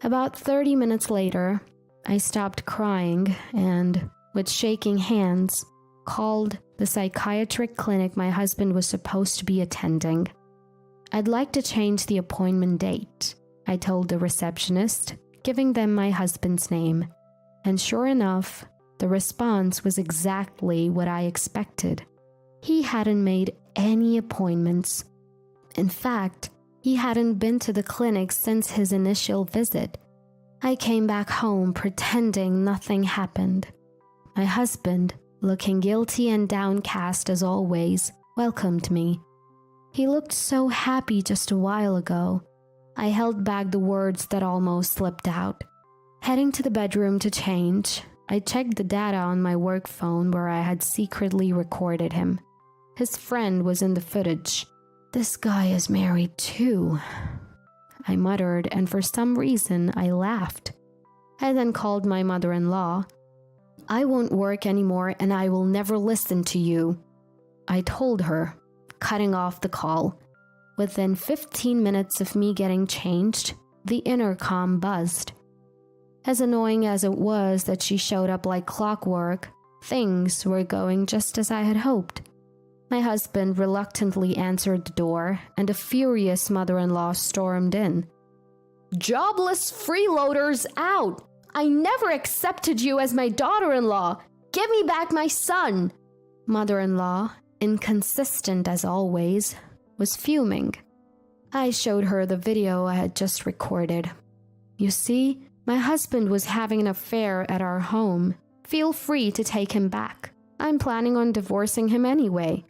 About 30 minutes later, I stopped crying and, with shaking hands, called the psychiatric clinic my husband was supposed to be attending. I'd like to change the appointment date, I told the receptionist, giving them my husband's name. And sure enough, the response was exactly what I expected. He hadn't made any appointments. In fact, he hadn't been to the clinic since his initial visit. I came back home pretending nothing happened. My husband, looking guilty and downcast as always, welcomed me. He looked so happy just a while ago. I held back the words that almost slipped out. Heading to the bedroom to change, I checked the data on my work phone where I had secretly recorded him. His friend was in the footage. This guy is married too, I muttered, and for some reason I laughed. I then called my mother-in-law. I won't work anymore and I will never listen to you, I told her, cutting off the call. Within 15 minutes of me getting changed, the intercom buzzed. As annoying as it was that she showed up like clockwork, things were going just as I had hoped. My husband reluctantly answered the door, and a furious mother-in-law stormed in. Jobless freeloaders out! I never accepted you as my daughter-in-law! Give me back my son! Mother-in-law, inconsistent as always, was fuming. I showed her the video I had just recorded. You see, my husband was having an affair at our home. Feel free to take him back. I'm planning on divorcing him anyway.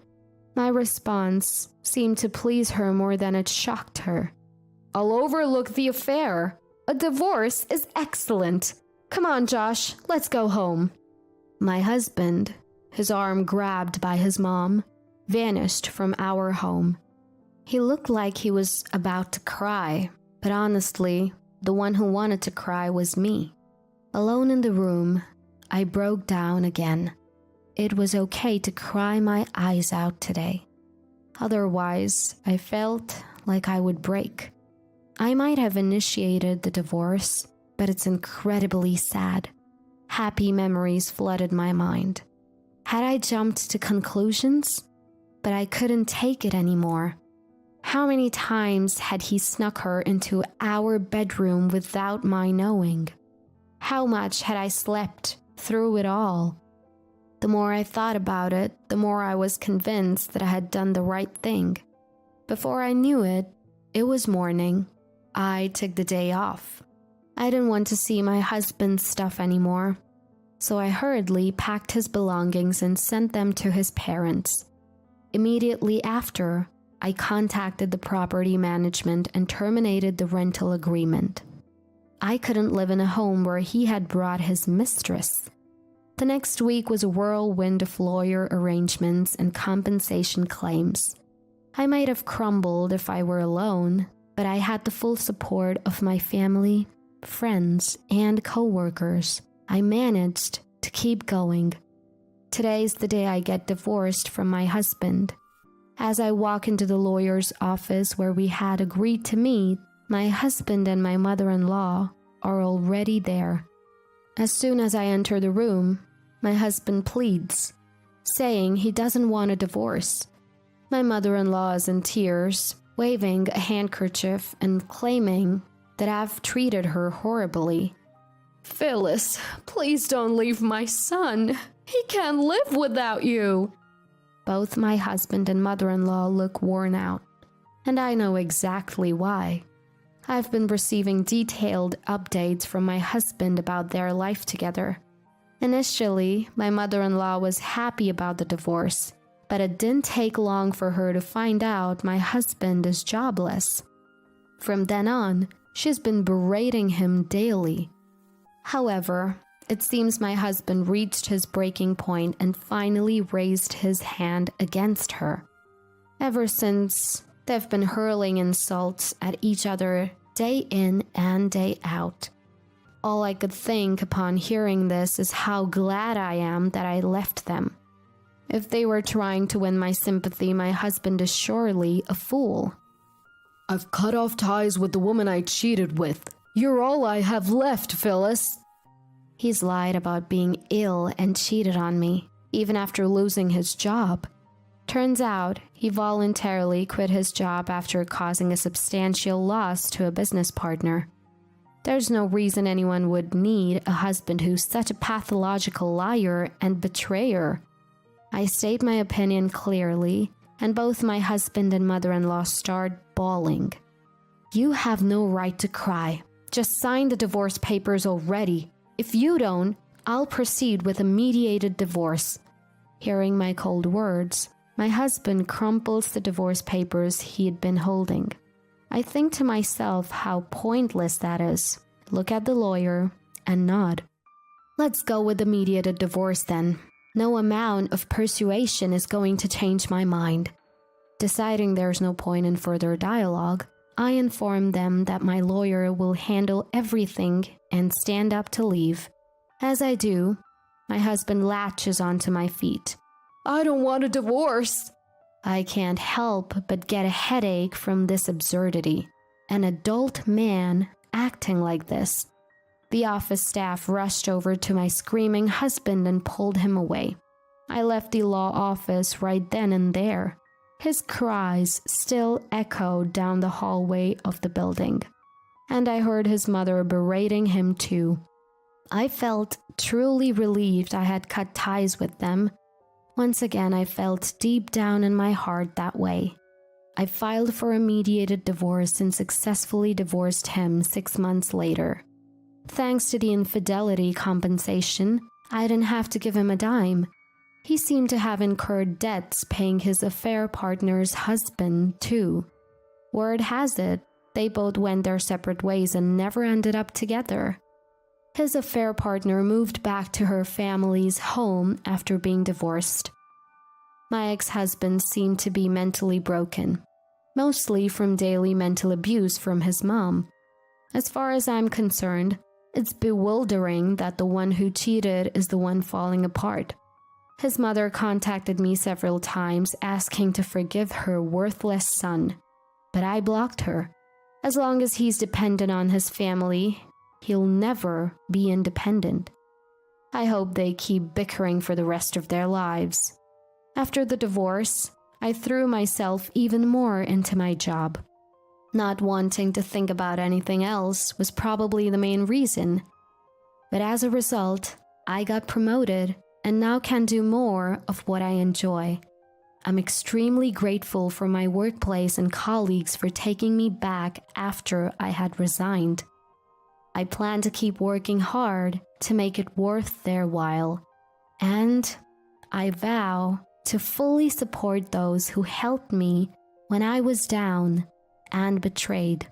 My response seemed to please her more than it shocked her. I'll overlook the affair. A divorce is excellent. Come on, Josh, let's go home. My husband, his arm grabbed by his mom, vanished from our home. He looked like he was about to cry, but honestly, the one who wanted to cry was me. Alone in the room, I broke down again. It was okay to cry my eyes out today. Otherwise, I felt like I would break. I might have initiated the divorce, but it's incredibly sad. Happy memories flooded my mind. Had I jumped to conclusions? But I couldn't take it anymore. How many times had he snuck her into our bedroom without my knowing? How much had I slept through it all? The more I thought about it, the more I was convinced that I had done the right thing. Before I knew it, it was morning. I took the day off. I didn't want to see my husband's stuff anymore, so I hurriedly packed his belongings and sent them to his parents. Immediately after, I contacted the property management and terminated the rental agreement. I couldn't live in a home where he had brought his mistress. The next week was a whirlwind of lawyer arrangements and compensation claims. I might have crumbled if I were alone, but I had the full support of my family, friends, and co-workers. I managed to keep going. Today's the day I get divorced from my husband. As I walk into the lawyer's office where we had agreed to meet, my husband and my mother-in-law are already there. As soon as I enter the room, my husband pleads, saying he doesn't want a divorce. My mother-in-law is in tears, waving a handkerchief and claiming that I've treated her horribly. "Phyllis, please don't leave my son. He can't live without you." Both my husband and mother-in-law look worn out, and I know exactly why. I've been receiving detailed updates from my husband about their life together. Initially, my mother-in-law was happy about the divorce, but it didn't take long for her to find out my husband is jobless. From then on, she's been berating him daily. However, it seems my husband reached his breaking point and finally raised his hand against her. Ever since, they've been hurling insults at each other day in and day out. All I could think upon hearing this is how glad I am that I left them. If they were trying to win my sympathy, my husband is surely a fool. "I've cut off ties with the woman I cheated with. You're all I have left, Phyllis." He's lied about being ill and cheated on me, even after losing his job. Turns out, he voluntarily quit his job after causing a substantial loss to a business partner. There's no reason anyone would need a husband who's such a pathological liar and betrayer. I state my opinion clearly, and both my husband and mother-in-law start bawling. "You have no right to cry. Just sign the divorce papers already. If you don't, I'll proceed with a mediated divorce." Hearing my cold words, my husband crumples the divorce papers he had been holding. I think to myself how pointless that is. Look at the lawyer and nod. "Let's go with the mediated divorce then. No amount of persuasion is going to change my mind." Deciding there's no point in further dialogue, I inform them that my lawyer will handle everything and stand up to leave. As I do, my husband latches onto my feet. "I don't want a divorce." I can't help but get a headache from this absurdity. An adult man acting like this. The office staff rushed over to my screaming husband and pulled him away. I left the law office right then and there. His cries still echoed down the hallway of the building, and I heard his mother berating him too. I felt truly relieved I had cut ties with them. Once again, I felt deep down in my heart that way. I filed for a mediated divorce and successfully divorced him 6 months later. Thanks to the infidelity compensation, I didn't have to give him a dime. He seemed to have incurred debts paying his affair partner's husband, too. Word has it, they both went their separate ways and never ended up together. His affair partner moved back to her family's home after being divorced. My ex-husband seemed to be mentally broken, mostly from daily mental abuse from his mom. As far as I'm concerned, it's bewildering that the one who cheated is the one falling apart. His mother contacted me several times asking to forgive her worthless son, but I blocked her. As long as he's dependent on his family, he'll never be independent. I hope they keep bickering for the rest of their lives. After the divorce, I threw myself even more into my job. Not wanting to think about anything else was probably the main reason. But as a result, I got promoted and now can do more of what I enjoy. I'm extremely grateful for my workplace and colleagues for taking me back after I had resigned. I plan to keep working hard to make it worth their while. And I vow to fully support those who helped me when I was down and betrayed.